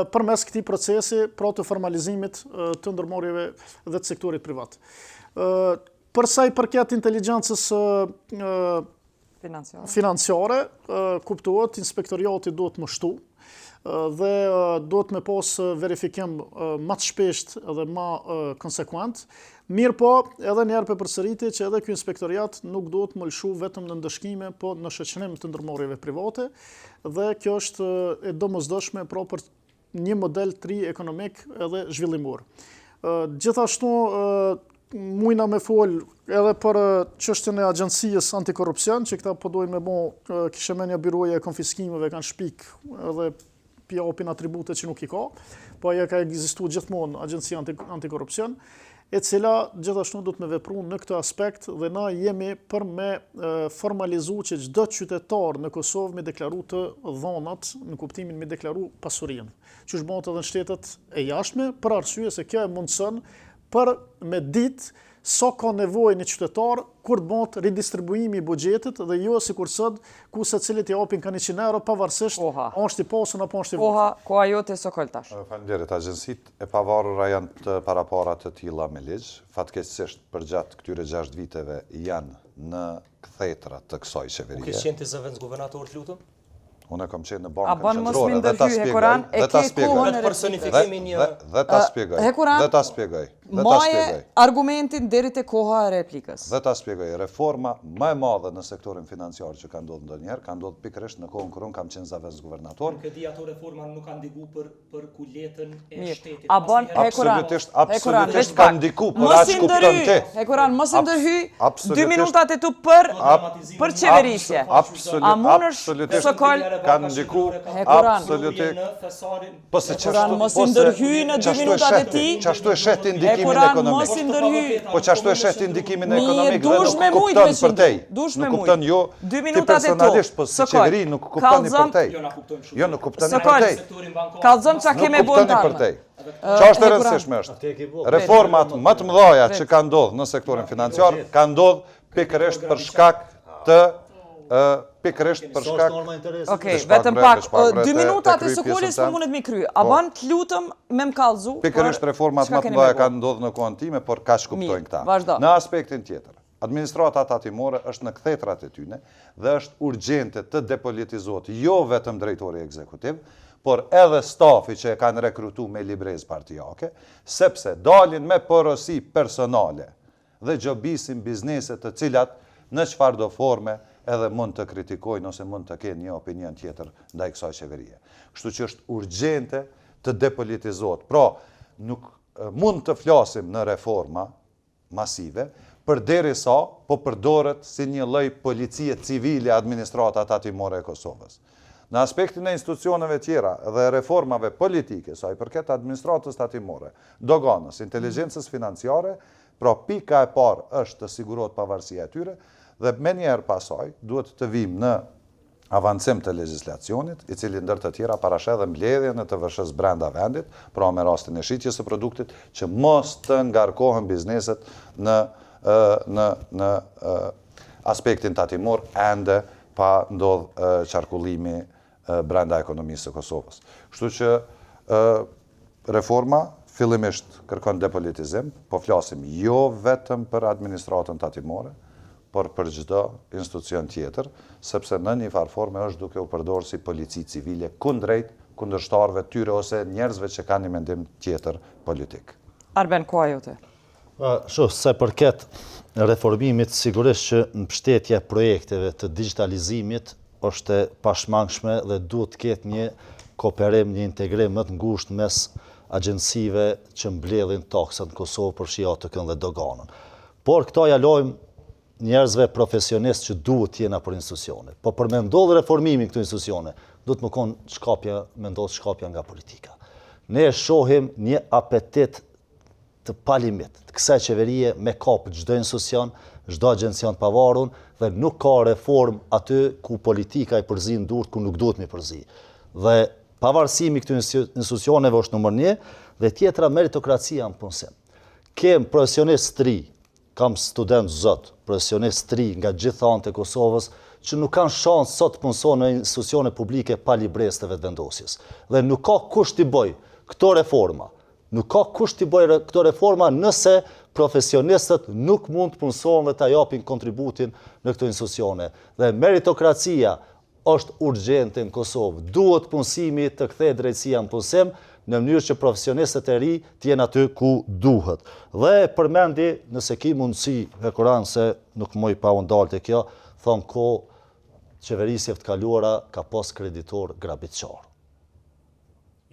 përmes këtij procesi pra të formalizimit të ndërmarrjeve dhe të sektorit privat. Për sa i përket inteligjencës financiare, kuptohet inspektoriati duhet më shtu, dhe duhet me pas verifikim më të shpesht edhe më konsekuent. Mirë po, edhe njerë për përsëriti që edhe ky inspektoriat nuk duhet më lëshu vetëm në ndëshkime, po në shoqërim të ndërmarrjeve private, dhe kjo është e domosdoshme pra për një model të ri ekonomik edhe zhvillimor. Gjithashtu mujna me fol edhe për çështjen e agjencisë antikorrupsion, që këta po dojnë me bo kishemenja byroja e konfiskimeve kanë shpik edhe japin atribute që nuk i ka, po ajo ka ekzistuar gjithmonë agjencia antikorrupsion, e cila gjithashtu duhet me vepru në këtë aspekt, dhe na jemi për me formalizu që çdo qytetar në Kosovë me deklaru të dhonat, në kuptimin me deklaru pasurinë, që është bëhet edhe në shtetet e jashtme, për arsye se kjo e mundson për me ditë sa ka nevojë një qytetar kur të bëhet ridistribuimi i buxhetit, dhe jo sikur sot ku secilit i japin ka 100 euro pavarësisht është i pasur apo është i vogël. Koha jote Sokol tash. Faleminderit. Agjencitë e pavarura janë të parapara të tilla me ligj. Fatkeqësisht përgjatë këtyre 6 viteve janë në kthetra të kësaj qeverie. Ku kishin të zëvendës guvernator të lutem? Unë kam qenë në bankën qendrore. A bën mos më ndërhyj Hekuran, e ke kohën e personifikimin një dhe ta shpjegoj. maje argumentin deri te koha e replikës. Dhe ta shpjegoj, reforma më e madhe në sektorin financiar që ka ndodhur ndonjëherë, ka ndodhur pikërisht në kohën kur unë kam qenë zavez guvernator. Nuk e di ato reforma nuk kanë ndikuar për kuletën e shtetit. A bën Hekuran? Absolutisht ka ndikuar, por aq kupton ti. Hekuran, mos e ndërhy 2 absolutisht. minutat e tu për qeverisje. A munësh Sokol ka ndikuar Hekuran. absolutisht. Po se Hekuran, mos i ndërhy në 2 minutat e ti. Çashtu e shet ndikimin Hekuran, ekonomik. mos i ndërhy. Po çashtu e shet ndikimin ekonomik dhe dush me nuk mujt kupton me për te. dush me Nuk mujt. kupton jo 2 ti minutat e tu. personalisht, po si Sokol, qeveri nuk kuptoni për te. Jo, nuk kuptoni për Sokol, te. kallëzom çka keme Nuk kuptoni për te. Ç'është e rëndësishme është? Reformat më të mëdha që kanë ndodhur në sektorin financiar kanë ndodhur pikërisht për shkak të Okej, vetëm pak 2 minutat e Sokolit s'po mundet mi kry. A bën të lutem me m'kallzu? Pikërisht reformat më të mëdha kanë ndodhur në kohën time, por kaq kuptojnë këta. Vazhdo. Në aspektin tjetër, administrata tatimore është në kthetrat e tyne dhe është urgjente të depolitizohet jo vetëm drejtori ekzekutiv, por edhe stafi që e kanë rekrutuar me librez partijake, sepse dalin me porosi personale dhe gjobisin bizneset të cilat në çfarëdo forme edhe mund të kritikojnë ose mund të kenë një opinion tjetër ndaj kësaj qeverie. Kështu që është urgjente të depolitizohet. Pra, nuk mund të flasim në reforma masive, përderisa po përdoret si një lloj policie civile administrata tatimore e Kosovës. Në aspektin e institucioneve tjera dhe reformave politike, sa i përket administratës tatimore, doganës, inteligjencës financiare, pra pika e parë është të sigurohet pavarësia e tyre, dhe me njerë pasaj duhet të vim në avancim të legjislacionit, i cili ndër të tjera parashe dhe mbledhjen e të vëshës brenda vendit, pra me rastin e shitjes së produktit, që mos të ngarkohen bizneset në aspektin tatimor, ende pa ndodh qarkullimi brenda ekonomisë së Kosovës. Kështu që reforma fillimisht kërkon depolitizim, po flasim jo vetëm për administratën tatimore, por për çdo institucion tjetër, sepse në një farë forme është duke u përdorur si polici civile kundrejt kundërshtarëve tyre ose njerëzve që kanë një mendim tjetër politik. Arben, koha jote. Se përket reformimit, sigurisht që në mbështetje projekteve të digitalizimit është e pashmangshme dhe duhet të ketë një kooperim, një integrim më të ngushtë mes agjensive që mbledhin taksat në Kosovë për shijatëkën dhe doganën. Por këto ja lojmë njerëzve profesionist që duhet t'jena për institucione. Po për me ndodhë reformimin këto institucione, duhet më konë me ndodhë shkapja nga politika. Ne shohim një apetit të palimit, të kësaj qeverie me kapë çdo institucion, çdo agjencion pavarun, dhe nuk ka reform aty ku politika i përzin durt, ku nuk duhet mi përzi. Dhe pavarësimi këto institucioneve është numër 1, dhe tjetra meritokracia në punësim. Kem profesionist tri, kam student zot, profesionist tri nga gjithë anët e Kosovës, që nuk kanë shansë sot të punësojnë në institucione publike pa libresteve të vendosjes. Dhe nuk ka kush t'i bëj këto reforma. Nuk ka kush t'i bëj këto reforma nëse profesionistët nuk mund të punësojnë dhe t'a japin kontributin në këto institucione. Dhe meritokracia është urgjente në Kosovë. Duhet punësimi të kthejë drejtësia në punësim, në mënyrë që profesionistët e ri t'jenë aty ku duhet. Dhe përmendi, nëse ki mundësi, Hekuran, se nuk moj pa undalë të kjo, thonë ko qeverisjeve të kaluara ka pas kreditor grabitçar.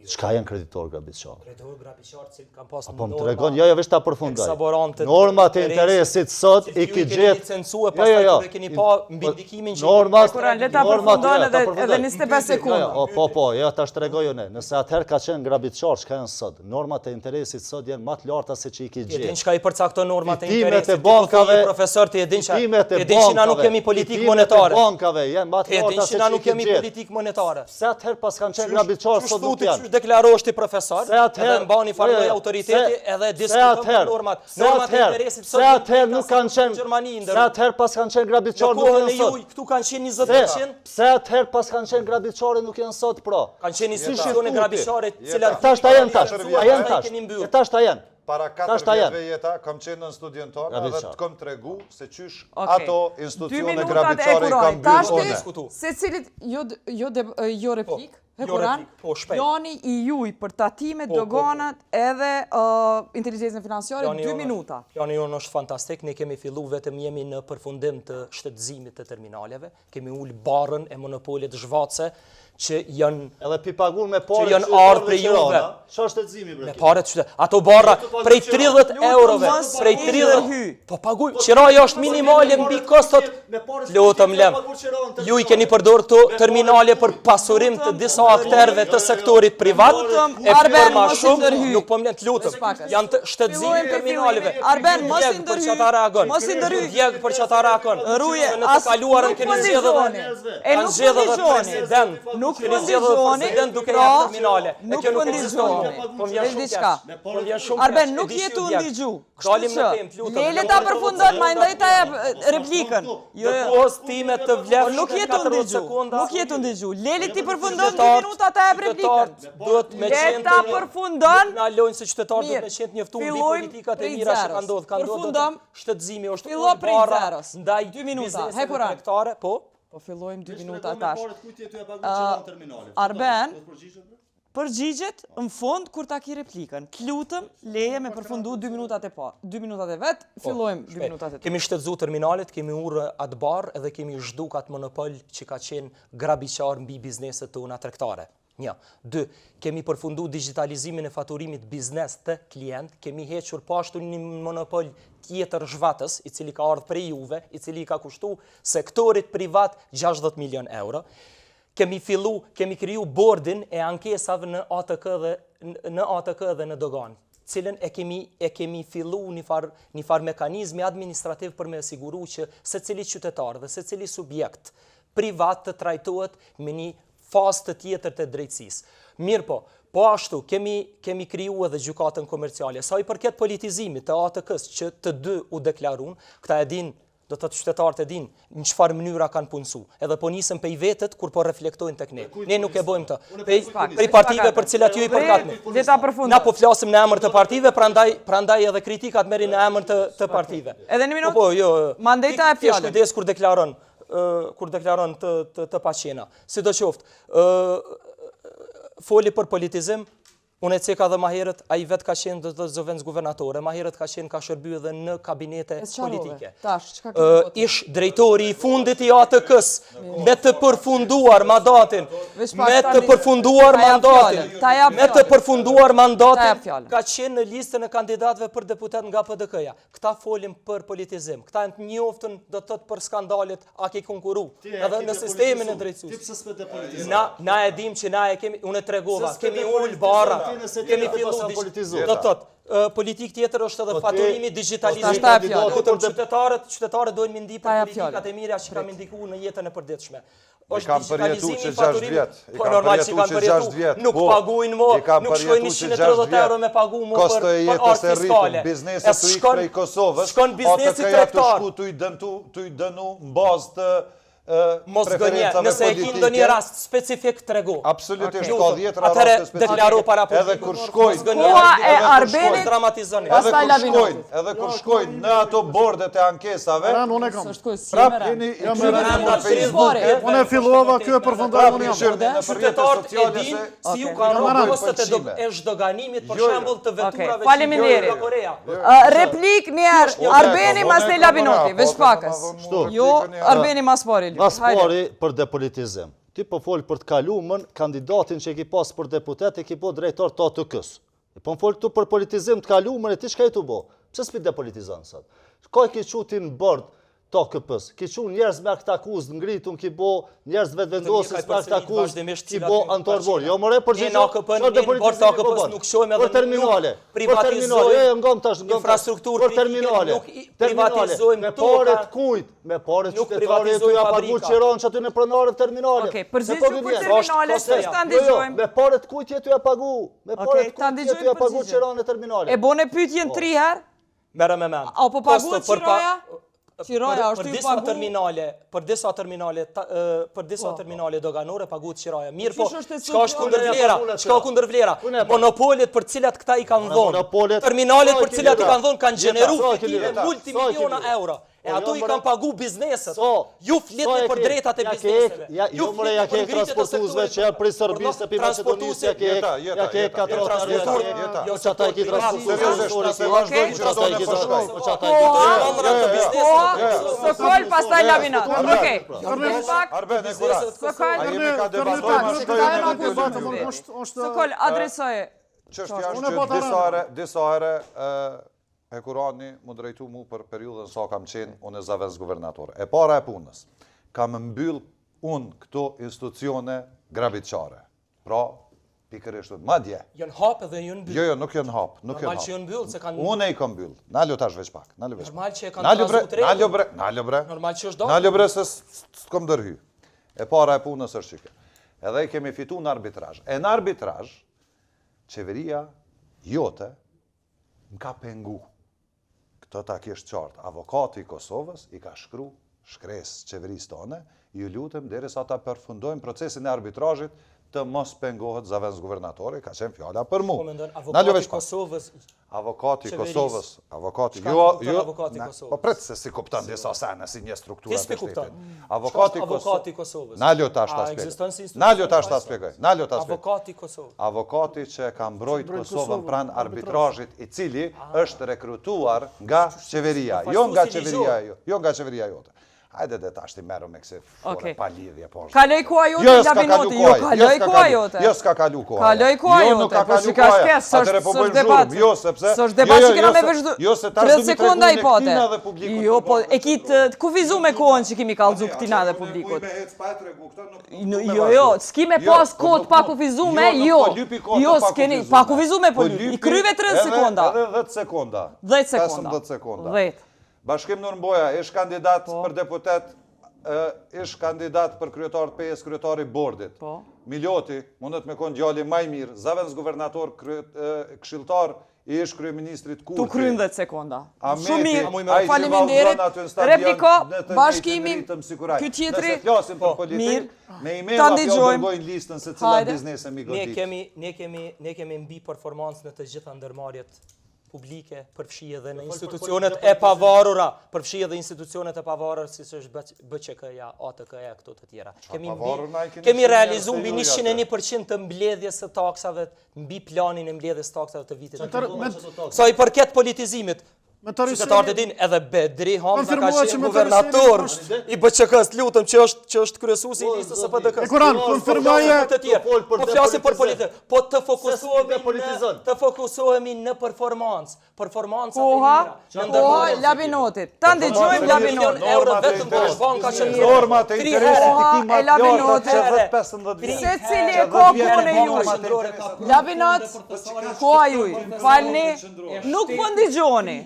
Çka janë kreditor grabitçar? Kreditor grabitçar që kanë pas Po më tregon, jo veç ta përfundoj. eksaborante Normat e interesit sot i ki gjetë. Censuar pastaj kur e keni pa mbi ndikimin që Normat, Hekuran, le ta përfundon edhe 25 sekondë. Jo, ta shtregoj unë. Nëse atëherë ka qenë grabitçar, çka janë sot? Normat e interesit sot janë më të larta se që i ki e din gjetë. çka i përcakton normat e Fitimet interesit. e bankave, profesor ti e din çka. Fitimet e E din që na nuk bankave, kemi politikë fitimet e monetare. bankave janë më të E din larta që se na që i nuk ki kemi gjetë. politikë monetare. Se atëherë pas kanë qenë grabitçar, sot nuk janë. Çu deklarohesh ti profesor, Se atëherë- edhe mbani farë lloj autoriteti edhe diskuton për normat. Normat e interesit se atëherë nuk kanë qenë, Gjermani se atëherë pas kanë qenë grabitçar Në nuk kohën janë e sot. juj, këtu kanë qenë 20%, Se atëherë pas kanë qenë grabitçare nuk janë sot, pra. kanë qenë institucione grabitçare, të cilat Tash ta janë tash, a janë tash. keni mbyll. Tash ta janë. Para Tash 4 ta janë. vjetëve jeta, kam qenë në studion tonë dhe Grabitçar. të kom tregu se qysh Okej. ato 2 institucione minutat e grabitçare i kuroj. kam Tash mbyllë ti one. diskutu. secilit jo replik. Hekuran, Po, shpejt. plani i juj për tatimet, doganat edhe inteligencën financiare 2 minuta. Plani jonë është fantastik, ne kemi fillu vetëm jemi në përfundim të shtetëzimit të terminaleve, kemi ullë barën e monopolit zhvatse që janë Edhe pi pagun me pare që janë ardhur prej juve. Çfarë shtetëzimi bre? me paret qytet. Ato barra prej 30 eurove, mos prej i 30. ndërhy. Po paguj, qiraja është minimale mbi kostot. Lutëm lem. Ju i keni përdorur këto terminale për pasurim të disa akterëve të sektorit privat. Lutëm, E Arben, për ma mos i shumë, ndërhy. nuk po mlen të lutëm. Janë të shtetëzimi Fillojmë terminaleve. Arben, mos i Djeg për ndërhy. çata reagon. Mos i ndërhy. Djeg për çata reagon. Ruje, Se në të kaluarën nuk keni po zgjedhur. ndigjoni. E Kanë nuk po zgjedhur ndigjoni. president. Nuk Keni po zgjedhur ndigjoni. president duke Pra, jap terminale. E nuk kjo po ekziston. ndigjoni. Po vjen Veç shumë diçka. keq. Po vjen shumë Arben, keq. nuk E di jetu si u djeg. ndigju. Dalim Kështu në që, temë, lutem. Lele ta përfundon, ma ndaj ta jep replikën. Jo, Të kohës time të vlef nuk jetu 40 ndigju. sekonda. Nuk jetu ndigju. Lele ti përfundon 2 minuta ta jep replikën. Duhet me qenë Leta përfundon. Na lojnë se qytetarët duhet Mirë, me qenë të njoftuar mbi fillojmë politikat e prej mira që zeros. kanë ndodhur. Kanë ndodhur Përfundom. shtetëzimi është Fillo prej zeros. Ndaj 2 minuta. bizneseve Hekuran. tregtare, po. Po fillojmë 2 minuta tash. Arben, përgjigjet në fund kur ta ki replikën. Lutëm, leje me përfundu 2 minutat e parë. 2 minutat e vet, fillojmë 2 minutat e tjera. Kemi shtetëzu terminalet, kemi urë atë barë edhe kemi zhduk atë monopol që ka qenë grabiqar mbi bizneset tona tregtare. 1. 2. Kemi përfundu digitalizimin e faturimit biznes të klient, kemi hequr pashtu një monopol tjetër zhvatës, i cili ka ardhur prej juve, i cili ka kushtu sektorit privat 60 milion euro. Kemi kriju bordin e ankesave në ATK dhe në dogan, cilën e kemi fillu një far mekanizmi administrativ për me siguru që secili qytetar dhe secili subjekt privat të trajtohet me një fazë të tjetër të drejtësisë. Mirë po ashtu kemi kriju edhe gjykatën komerciale. Sa i përket politizimit të ATK-s që të dy u deklarun, këta e din, do të qytetarët e din në çfarë mënyra kanë punësu. Edhe po nisën pej vetët kur po reflektojnë tek ne. Ne nuk e bëjmë të. Prej partive për cilat ju i përkatni. Leta përfundon. Na po flasim në emër të partive, prandaj edhe kritikat merrin në emër të partive. Edhe një minutë? Po, jo. Mandeta e fjalën. Kujdes kur deklaron të paqena. Sidoqoftë, foli për politizim, unë e ceka dhe ma herët, a i vetë ka qenë dhe zëvendës guvernatore, ma herët ka shërby edhe në kabinete politike. Ish drejtori i fundit i ATK-s, me të përfunduar mandatin, ka qenë në listën e kandidatëve për deputet nga PDK-ja. Këta folim për politizim, këta në të njoftën do të tëtë për skandalit a ke konkuru, edhe në sistemin e drejtësus. Na e dim që na e kemi, unë e tregova, kemi ullë bara, kemi fillu do të politik tjetër është edhe faturimi digitalizimit. Qytetarët dojnë më ndi për politikat e mira që kam indiku në jetën e përditshme. I kam përjetu që 6 vjetë. Po normal që kanë përjetu, nuk pagujnë mo, nuk shkojnë 130 euro me pagu mo për artë fiskale. Bizneset të ikë prej Kosovës, ATK-ja të shku të i dënu në bazë të mos gënje, nëse e kim do një rast specifik të regu. Absolutisht, ka 10 raste specifike. Deklaru para publikut. Edhe kur shkojnë, edhe kur shkojnë në ato bordet e ankesave, prap keni i qyre në Facebook. Unë e fillova kjo e përfundoj unë jam. Qytetarët e din si ju kanë rrë kostet e zhdoganimit për shembull të veturave që Faleminderit. nga Korea. Replik njerë, Arbeni mas te Labinoti, veç pakës. Jo, Arbeni mas pari. Mas pari për depolitizim. Ti po folë për të kalumën, kandidatin që i ki pas për deputet, i ki po drejtor të ATK-s. Po më folë tu për politizim të kalumën e ti shka i tu bo? Pse s'pi depolitizan sot? Ka i ki qutin në bord të AKP-s, ki qu njerëz me akt akuz ngritun, ki bo njerëz vetë vendosis me akt akuz, ki bo antorbor. Jo mëre përgjigjo, që depolitizim po bën? Për terminale, për terminale, me pare të kujt, me pare të qytetarë të ja pagu qiron që aty në pronarët terminale. Okej, përgjigju për terminale, së të ndigjojmë. Me pare të kujt jetu ja pagu, me pare të kujt jetu ja pagu qiron në terminale. E bone pytjen 3 herë? Mere me men. A po paguet qiroja? Qiroja është i pagu? Për disa terminale doganore paguet qiroja. Mirë po, qka është kundër vlera? Monopolit për cilat këta i kanë dhonë. Terminalet për cilat i kanë dhonë kanë gjeneru fitime multimiliona euro. E ato i kanë pagu bizneset. Ju flitni për drejtat e bizneseve. Jo more ja ke transportuesve që janë prej Serbisë, për Maqedonisë, ja ke katrotarë, jo që ata i ki Sokol, pastaj Lavinat. Okej. Sokol, adresoje. Çështja është që disa herë Hekurani mu drejtu mu për periudhën sa kam qenë unë e zavens guvernatore. E para e punës, kam mbyll unë këto institucione gravitqare. Pra, pikërisht, madje. Janë hapë dhe janë mbyll. Jo, nuk janë hapë. Normal që janë mbyll, se kanë... Unë e i kam mbyll. Naljo tash veç pak. Normal që e kanë trazu drejtë. Naljo bre. Normal që është do. Naljo bre se s'kom dërhy. E para e punës është qike. Edhe i kemi fitu në arbitrazh. E në arbitrazh, qeveria jote m'ka pengu. Këtë ta kishtë qartë. Avokati i Kosovës i ka shkru shkres qeverisë tonë, ju lutem derisa ta përfundojmë procesin e arbitrazhit të mos pengohet zavens guvernatori, ka qenë fjala për mu. Avokati i Kosovës... Avokati i Kosovës, avokati... Po pretë se si kuptan disa sene, si një struktura të shtetit. Avokati i Kosovës... Naljo tash ta spjegoj. Naljo tash ta spjegoj. Avokati i Kosovës. Avokati që ka mbrojt Kosovën pran arbitrazhit i cili është rekrutuar nga qeveria. Jo nga qeveria jote. Hajde dhe tash ti meru me këse fore pa lidhje poshtë. Kaloj koha jote, Labinoti, jo kaloj koha jote. Jo s'ka kalu koha. Kaloj koha jote, po që ka shkes, s'është debat. S'është debat që kena me vëzhdu. 30 sekonda i pote. Jo, po e kitë kufizu me kohën që kimi kalzu këtina dhe publikut. Jo, s'ki me pas kohët pa kufizu me, jo. Jo, s'keni, pa kufizu me po lyp. I kryve 30 sekonda. Edhe 10 sekonda. 10 sekonda. 10. Bashkim Nurmboja, ish kandidat për deputet, ish kandidat për kryetar të PS, kryetari bordit. Miljoti, mundet me konë gjalli maj mirë, zavens guvernator, këshiltar, ish kryeministrit Kurti. Tu kryen 10 sekonda. Shumë mirë, faleminderit. Repliko, bashkimi, ky tjetri, mirë, me emaila kjo dërgojnë listën se cila biznese mi godit. Ne kemi mbi performancë në të gjitha ndërmarrjet publike, përfshi edhe në institucionet e pavarura, si është BÇK-ja, ATK-ja, këto të tjera. Kemi realizu mbi 101% të mbledhjes së taksave, mbi planin e mbledhjes taksave të vitit. Sa i përket politizimit, qytetarët e din edhe Bedri Hamza ka qenë guvernator i BÇK-s, lutëm që është kryesuesi i listës së PDK-s. Kuran, konfirmoje po flasim për politikë, po të fokusohemi në performancë. Koha Labinotit. Ta ndëgjojmë Labinotit. Euro vetëm për banka që normat e interesit e Labinotit. Se cili e ka kohën e juaj. Labinot, koha juaj. Falni, nuk po ndigjoni.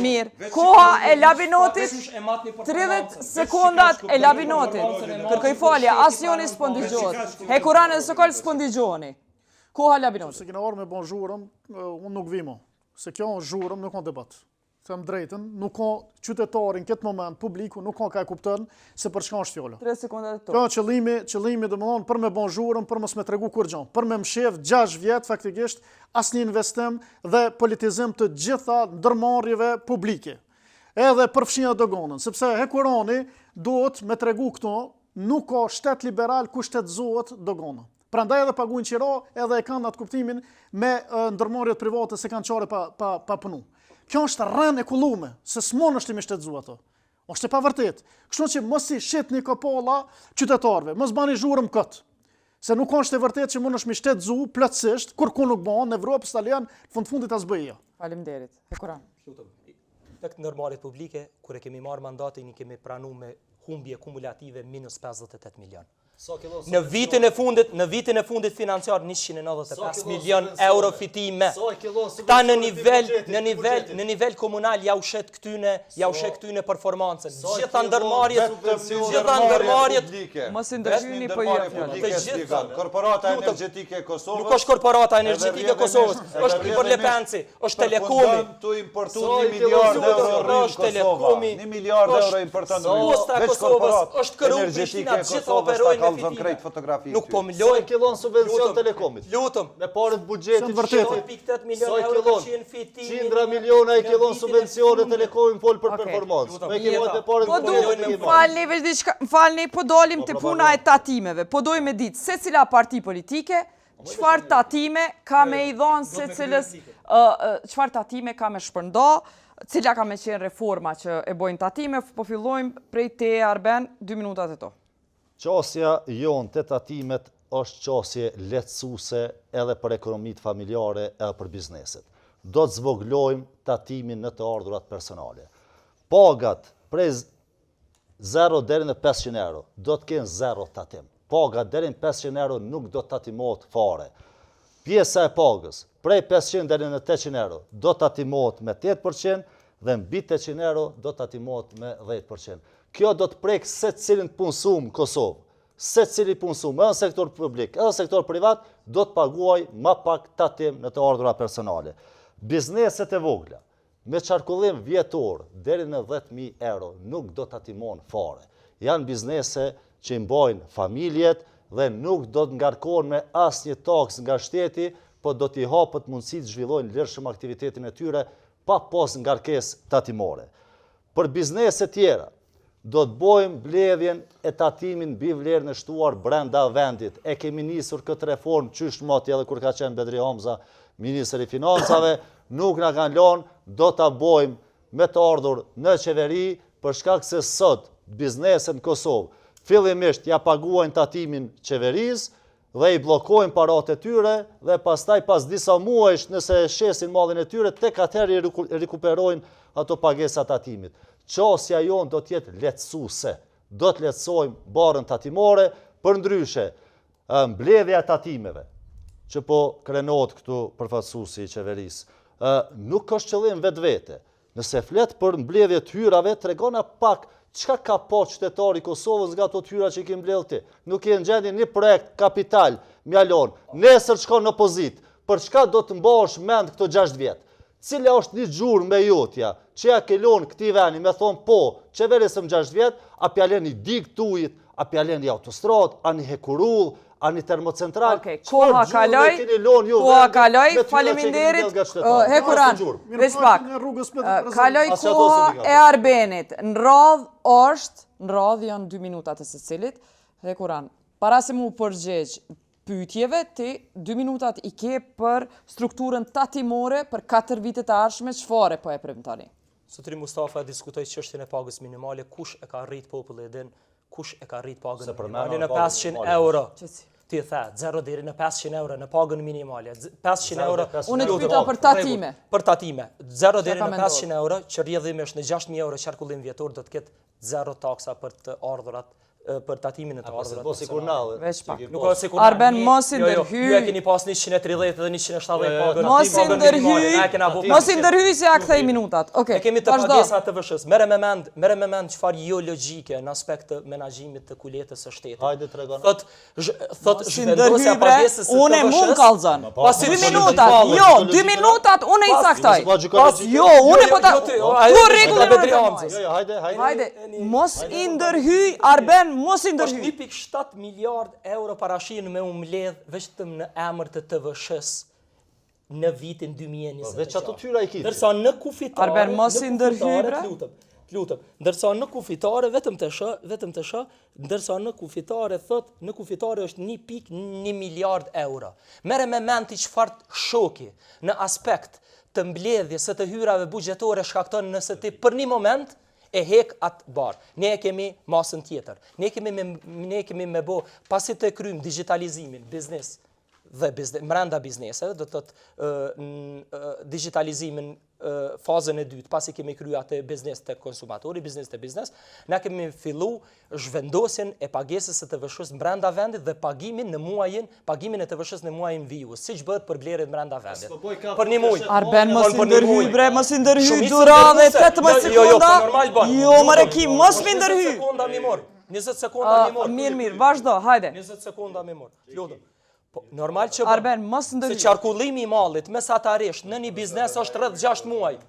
Mirë, koha e Labinotit, 30 sekundat e Labinotit. Kërkoj falje, asjoni s'po ndigjoni. Hekurani dhe Sokol s'po ndigjoni. Koha Labinotit. Se kena orë me bon zhurëm, unë nuk vimo. Se kjo është zhurëm, nuk ka debat. Them drejtën, nuk ka qytetarin këtë moment, publiku, nuk ka e kuptën se për çka është fjolla. 3 sekonda të to. Kjo qëllimi dhe më thonë për me bon zhurëm, për mos me tregu kur gjon, për me mshef 6 vjet faktikisht asnjë investim dhe politizim të gjitha ndërmarrjeve publike. Edhe për fshinja dogonën, sepse Hekurani duhet me tregu këto, nuk ka shtet liberal ku shtetëzohet dogona. Prandaj edhe paguajnë qira, edhe e kanë atë kuptimin me ndërmarrjet private se kanë çare pa punu. Kjo është rënë e kullume, se s'mon është i shtetëzu ato. Është e pavërtet. Kështu që mos i shitni kopalla qytetarëve, mos bani zhurmë kët. Se nuk është e vërtet që mund është mi shtetëzu plotësisht, kur ku nuk bën në Evropë, italian, fundit as bëja. Faleminderit. Hekuran. Tek ndërmarrjet publike, kur e kemi marrë mandatin, i kemi pranuar me humbje kumulative minus 58 milion. Në vitin e fundit financiar 195 milion euro fitime. Këta në nivel komunal ja u shet këtyne performancën. Gjitha ndërmarrjet mos i ndërhyjni po ju. Korporata energjetike e Kosovës. Nuk është korporata energjetike e Kosovës, është Ibër Lepenci, është Telekomi. Tu importon 1 miliard euro në Kosovë. 1 miliard euro importon. Posta e Kosovës është këru Prishtina, gjitha operojnë kallëzon krejt fotografi. Nuk po më Sa loj. i killon subvencion telekomit? Lutëm. Me parën buxhetit. 7,8 milion euro për qenë fitimi. Qindra miliona i killon subvencione telekomit fol për performancë. Me killon me parën Po buxhetit. falni veç diçka, falni, po dolim të puna e tatimeve. Po dojmë me ditë se cila parti politike, çfarë tatime ka me i dhonë se cilës, çfarë tatime ka me shpërndo, cila ka me qenë reforma që e bojnë tatime, po fillojmë prej te Arben, 2 minutat e to. Qasja jonë të tatimet është qasje lehtësuese edhe për ekonomitë familjare edhe për bizneset. Do të zvoglojmë tatimin në të ardhurat personale. Pagat prej 0 deri në 500 euro do të kenë 0 tatim. Pagat deri në 500 euro nuk do të tatimohet fare. Pjesa e pagës prej 500 deri në 800 euro do të tatimohet me 8% dhe mbi 800 euro do të tatimohet me 10%. Kjo do të prek se cilin punësum Kosovë, se cili punësum, edhe në sektor publik, edhe në sektor privat, do të paguaj ma pak tatim në të ardhura personale. Bizneset e vogla, me qarkullim vjetor, deri në 10.000 euro, nuk do të tatimon fare. Janë biznese që i mbajnë familjet dhe nuk do të ngarkohen me asnjë taks nga shteti, po do t'i hapët mundësi të zhvillojnë lirshëm aktivitetin e tyre pa pas ngarkesë tatimore. Për biznese tjera, do të bojmë mbledhjen e tatimin mbi vlerën e shtuar brenda vendit. E kemi nisur këtë reformë qysh moti edhe kur ka qenë Bedri Hamza, Ministri i Financave, nuk na kanë lënë, do ta bojmë me të ardhur në qeveri për shkak se sot bizneset në Kosovë fillimisht ja paguajnë tatimin qeverisë dhe i bllokojnë paratë e tyre dhe pastaj pas disa muajsh nëse shesin mallin e tyre tek atëherë rikuperojnë ato pagesa tatimit. Qasja jonë do të jetë lehtësuese. Do të lehtësojmë barën tatimore, përndryshe mbledhja e tatimeve që po krenohet këtu përfaqësuesi i qeverisë. Nuk është qëllim vetvete. Nëse flet për mbledhje të hyrave, tregona pak çka ka pa qytetari i Kosovës nga ato hyra që i ke mbledhur ti. Nuk je në gjendje një projekt kapital mjalon. Nesër shkon në opozitë. Për çka do të mbash mend këto 6 vjet? Cila është një gjurmë me jotja, që ja kelon këti veni me thonë po, qeverisëm 6 vjet, a pjalen i dig të ujit, a pjalen i autostrat, a një hekurull, a një termocentral. Koha kaloj, faleminderit, Hekuran, veç pak, kaloj koha e Arbenit, në radh është, në radh janë 2 minutat e së cilit, Hekuran, para se mu përgjegj pyetjeve, ti 2 minutat i ke për strukturën tatimore për 4 vitet e ardhshme, çfarë po e premtoni? Sotri Mustafa diskutoi çështjen e pagës minimale, kush e ka rrit populli e din, kush e ka rrit pagën minimale në 500 euro. Ti the 0 deri në 500 euro në pagën minimale. 500 euro. Unë të pyeta për tatime. Për tatime. 0 deri në 500 euro, që rrjedhimisht në 6.000 euro qarkullim vjetor do të ketë 0 taksa për të ardhurat për tatimin e të ardhurat. Veç pak. Nuk ka sekundar. Arben mos i ndërhy. Ju e keni pas 130 dhe 170 pagën. Mos i ndërhy se ja kthej minutat. Okej. Ne kemi të pagesa të vëshës. Merre me mend çfarë jo logjike në aspekt të menaxhimit të kuletës së shtetit. Hajde tregon. Thot zhvendosja pagesës së unë mund kallzon. 2 minutat. Jo, 2 minutat unë i caktoj. Jo, unë po ta. Tu rregullin. Hajde. Mos i ndërhy Arben. Mos i ndërhy. 1.7 miliard euro parashin me mbledh vetëm në emër të TVSH-s në vitin 2026. Veç ato tyra i kiti. Ndërsa në kufitare, Arben mos i ndërhy bre. Lutem. Ndërsa në kufitare vetëm të sh, ndërsa në kufitare në kufitare është 1.1 miliard euro. Merre me mend ti çfarë shoki në aspekt të mbledhjes së të hyrave buxhetore shkakton nëse ti për një moment e hek atë barë. Ne e kemi masën tjetër. Ne kemi me bo, pasi të krym digitalizimin, biznes dhe mrenda bizneseve, do të digitalizimin fazën e dytë, pasi kemi kryu atë biznes të konsumatori, biznes të biznes, ne kemi fillu zhvendosjen e pagesës së TVSH-s mrenda vendit dhe pagimin e TVSH-s në muajin vijus, siç bëhet për blerjet mrenda vendit. Për një muaj. Arben mos i ndërhy bre, mos i ndërhy durave 18 sekonda. Jo, Mareki, mos mi ndërhy. 20 sekonda mi mor. 20 sekonda mi mor. Mirë, vazhdo, hajde. 20 sekonda mi mor. Lutem. Po, normal që Arben, mos ndërhy. Se qarkullimi i mallit mesatarisht në një biznes është rreth 6 muaj.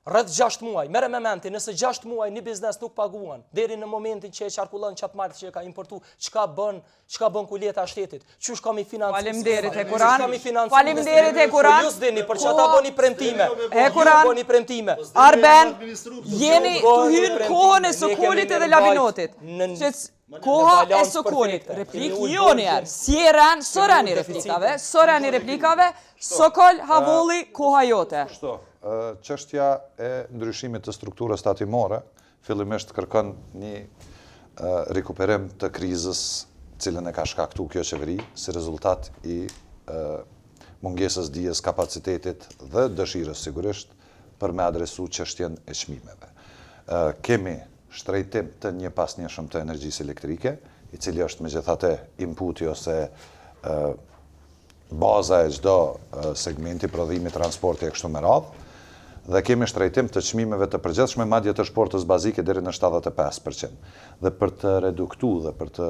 Rreth 6 muaj, merre me menti, nëse 6 muaj një biznes nuk paguan, deri në momentin që e qarkullon çat mark që e ka importu, çka bën kuleta e shtetit? Qysh kam i financuar? Faleminderit e Kuran. Faleminderit e Kuran. Ju s'dini për çata bëni premtime. E Kuran. Bëni premtime. Arben, jeni të hynë kohën e Sokolit edhe Lavinotit. Koha e Sokolit. Replikë joni erë. Sorani replikave, Sokol, Havolli, koha jote. Çështja e ndryshimit të strukturës tatimore fillimisht kërkon një rikuperim të krizës cilën e ka shkaktu kjo qeveri si rezultat i mungesës dijes, kapacitetit dhe dëshirës sigurisht për me adresu çështjen e çmimeve. Kemi shtrejtim të një pasnjëshëm të energjisë elektrike, i cili është megjithatë inputi ose baza e çdo segmenti prodhimi, transporti e kështu me radhë. Dhe kemi shtrejtim të çmimeve të përgjithshme, madje të shportës bazike deri në 75%. Dhe për të reduktu dhe për të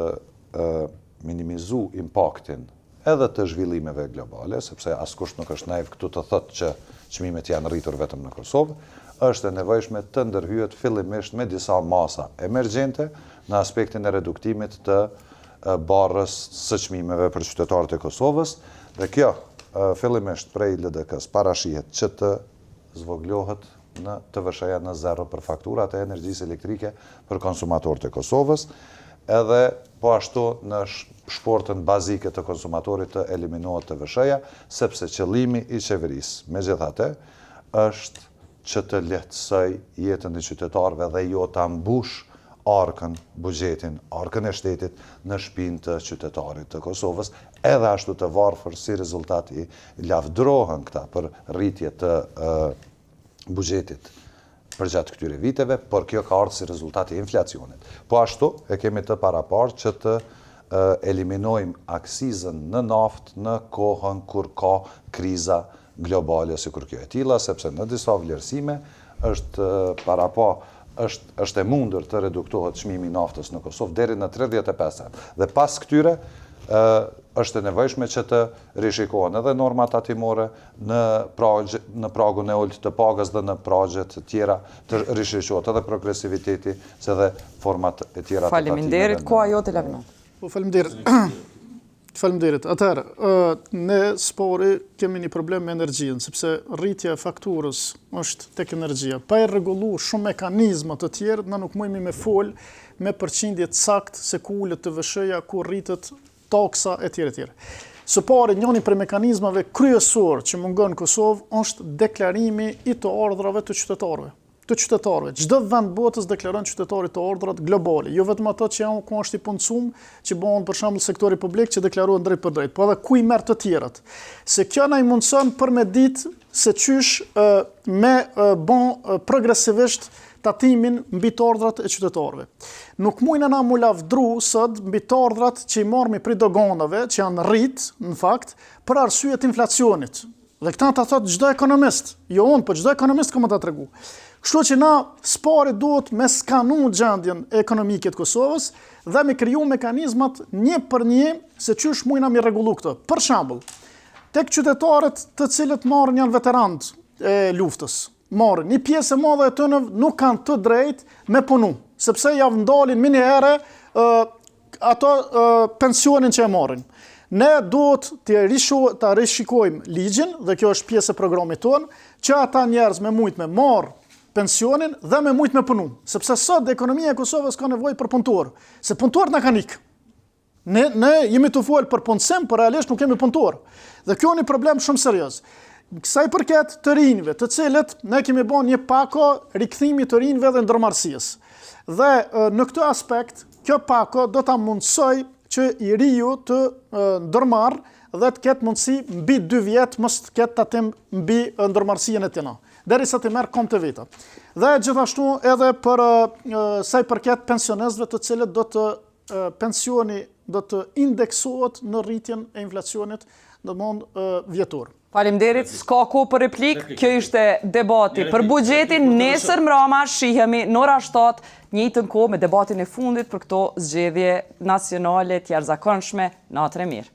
minimizu impaktin edhe të zhvillimeve globale, sepse askush nuk është naiv këtu të thotë që çmimet janë rritur vetëm në Kosovë, është e nevojshme të ndërhyet fillimisht me disa masa emergjente në aspektin e reduktimit të barrës së çmimeve për qytetarët e Kosovës, dhe kjo fillimisht prej LDK-s parashihet që të zvoglohet në TVSH-ja në zero për fakturat e energjisë elektrike për konsumatorët e Kosovës, edhe po ashtu në shportën bazike të konsumatorit të eliminohet TVSH-ja, sepse qëllimi i qeverisë, megjithatë, është që të lehtësoj jetën e qytetarëve dhe jo ta mbush arkën, buxhetin, arkën e shtetit në shpinë të qytetarit të Kosovës, edhe ashtu të varfër si rezultat i lavdrohen këta për rritje të buxhetit për gjatë këtyre viteve, por kjo ka ardhur si rezultat i inflacionit. Po ashtu e kemi të paraparë që të eliminojmë aksizën në naftë në kohën kur ka kriza globale si kur kjo e tilla, sepse në disa vlerësime është e mundur të reduktohet çmimi i naftës në Kosovë deri në 35%. Dhe pas këtyre është e nevojshme që të rishikohen edhe normat tatimore në pragun e ulët të pagës dhe në pragjet të tjera të rishikohet edhe progresiviteti se dhe format e tjera të tatimeve. Faleminderit, koha jote Lavinot. Po faleminderit. Faleminderit. Atëherë, ne spori kemi një problem me energjinë, sepse rritja e fakturës është tek energjia. Pa e rregullu shumë mekanizma të tjerë, na nuk mujemi me fol me përqindje të saktë se ku ulet TVSH-ja, ku rritet taksa e tjere tjere. Së pari, njëri prej mekanizmave kryesor që mungon në Kosovë është deklarimi i të ardhrave të qytetarëve. Çdo vend botës deklaron qytetarit të ardhurat globale, jo vetëm ato që janë ku është i punësuar, që bëhen për shembull sektori publik që deklarohen drejt për drejt, po edhe ku i merr të tjerat. Se kjo na i mundson për me ditë se çysh me bën progresivisht tatimin mbi të ardhurat e qytetarëve. Nuk mujna na mu lavdru sot mbi të ardhurat që i marrmi prej doganave, që janë rrit, në fakt, për arsye të inflacionit. Dhe këta ta thot çdo ekonomist, jo unë, po çdo ekonomist ka më ta tregu. Kështu që na spari duhet me skanu gjendjen ekonomike të Kosovës dhe me kriju mekanizmat një për një se çysh mujna mi rregullu këtë. Për shembull, tek qytetarët të cilët marrin janë veteranët e luftës, marrin një pjesë e madhe e tyre nuk kanë të drejtë me punu, sepse ja ndalin minihere ato pensionin që e marrin. Ne duhet të rishikojmë ligjin, dhe kjo është pjesë e programit tonë, që ata njerëz me mujt me marr pensionin dhe me mujt me punu. Sepse sot ekonomia e Kosovës ka nevojë për punëtor, se punëtorët na kanë ikë. Ne jemi të folë për punësim, por realisht nuk kemi punëtor. Dhe kjo është një problem shumë serioz. Kësaj përket të rinjve, të cilët ne kemi bën një pako rikthimi të rinjve dhe ndërmarrësisë. Dhe në këtë aspekt, kjo pako do ta mundsoj që i riu të ndërmarr dhe të ketë mundësi mbi 2 vjet mos të ketë tatim mbi ndërmarrësinë e tij, derisa të merr kom të veta. Dhe gjithashtu edhe për sa i përket pensionistëve të cilët do të pensioni do të indeksohet në rritjen e inflacionit në mund vjetor. Faleminderit, s'ka kohë për replik. Kjo ishte debati për buxhetin. Nesër mbrëma shihemi në ora 7, njëjtën kohë me debatin e fundit për këto zgjedhje nacionale të jashtëzakonshme. Natën e mirë.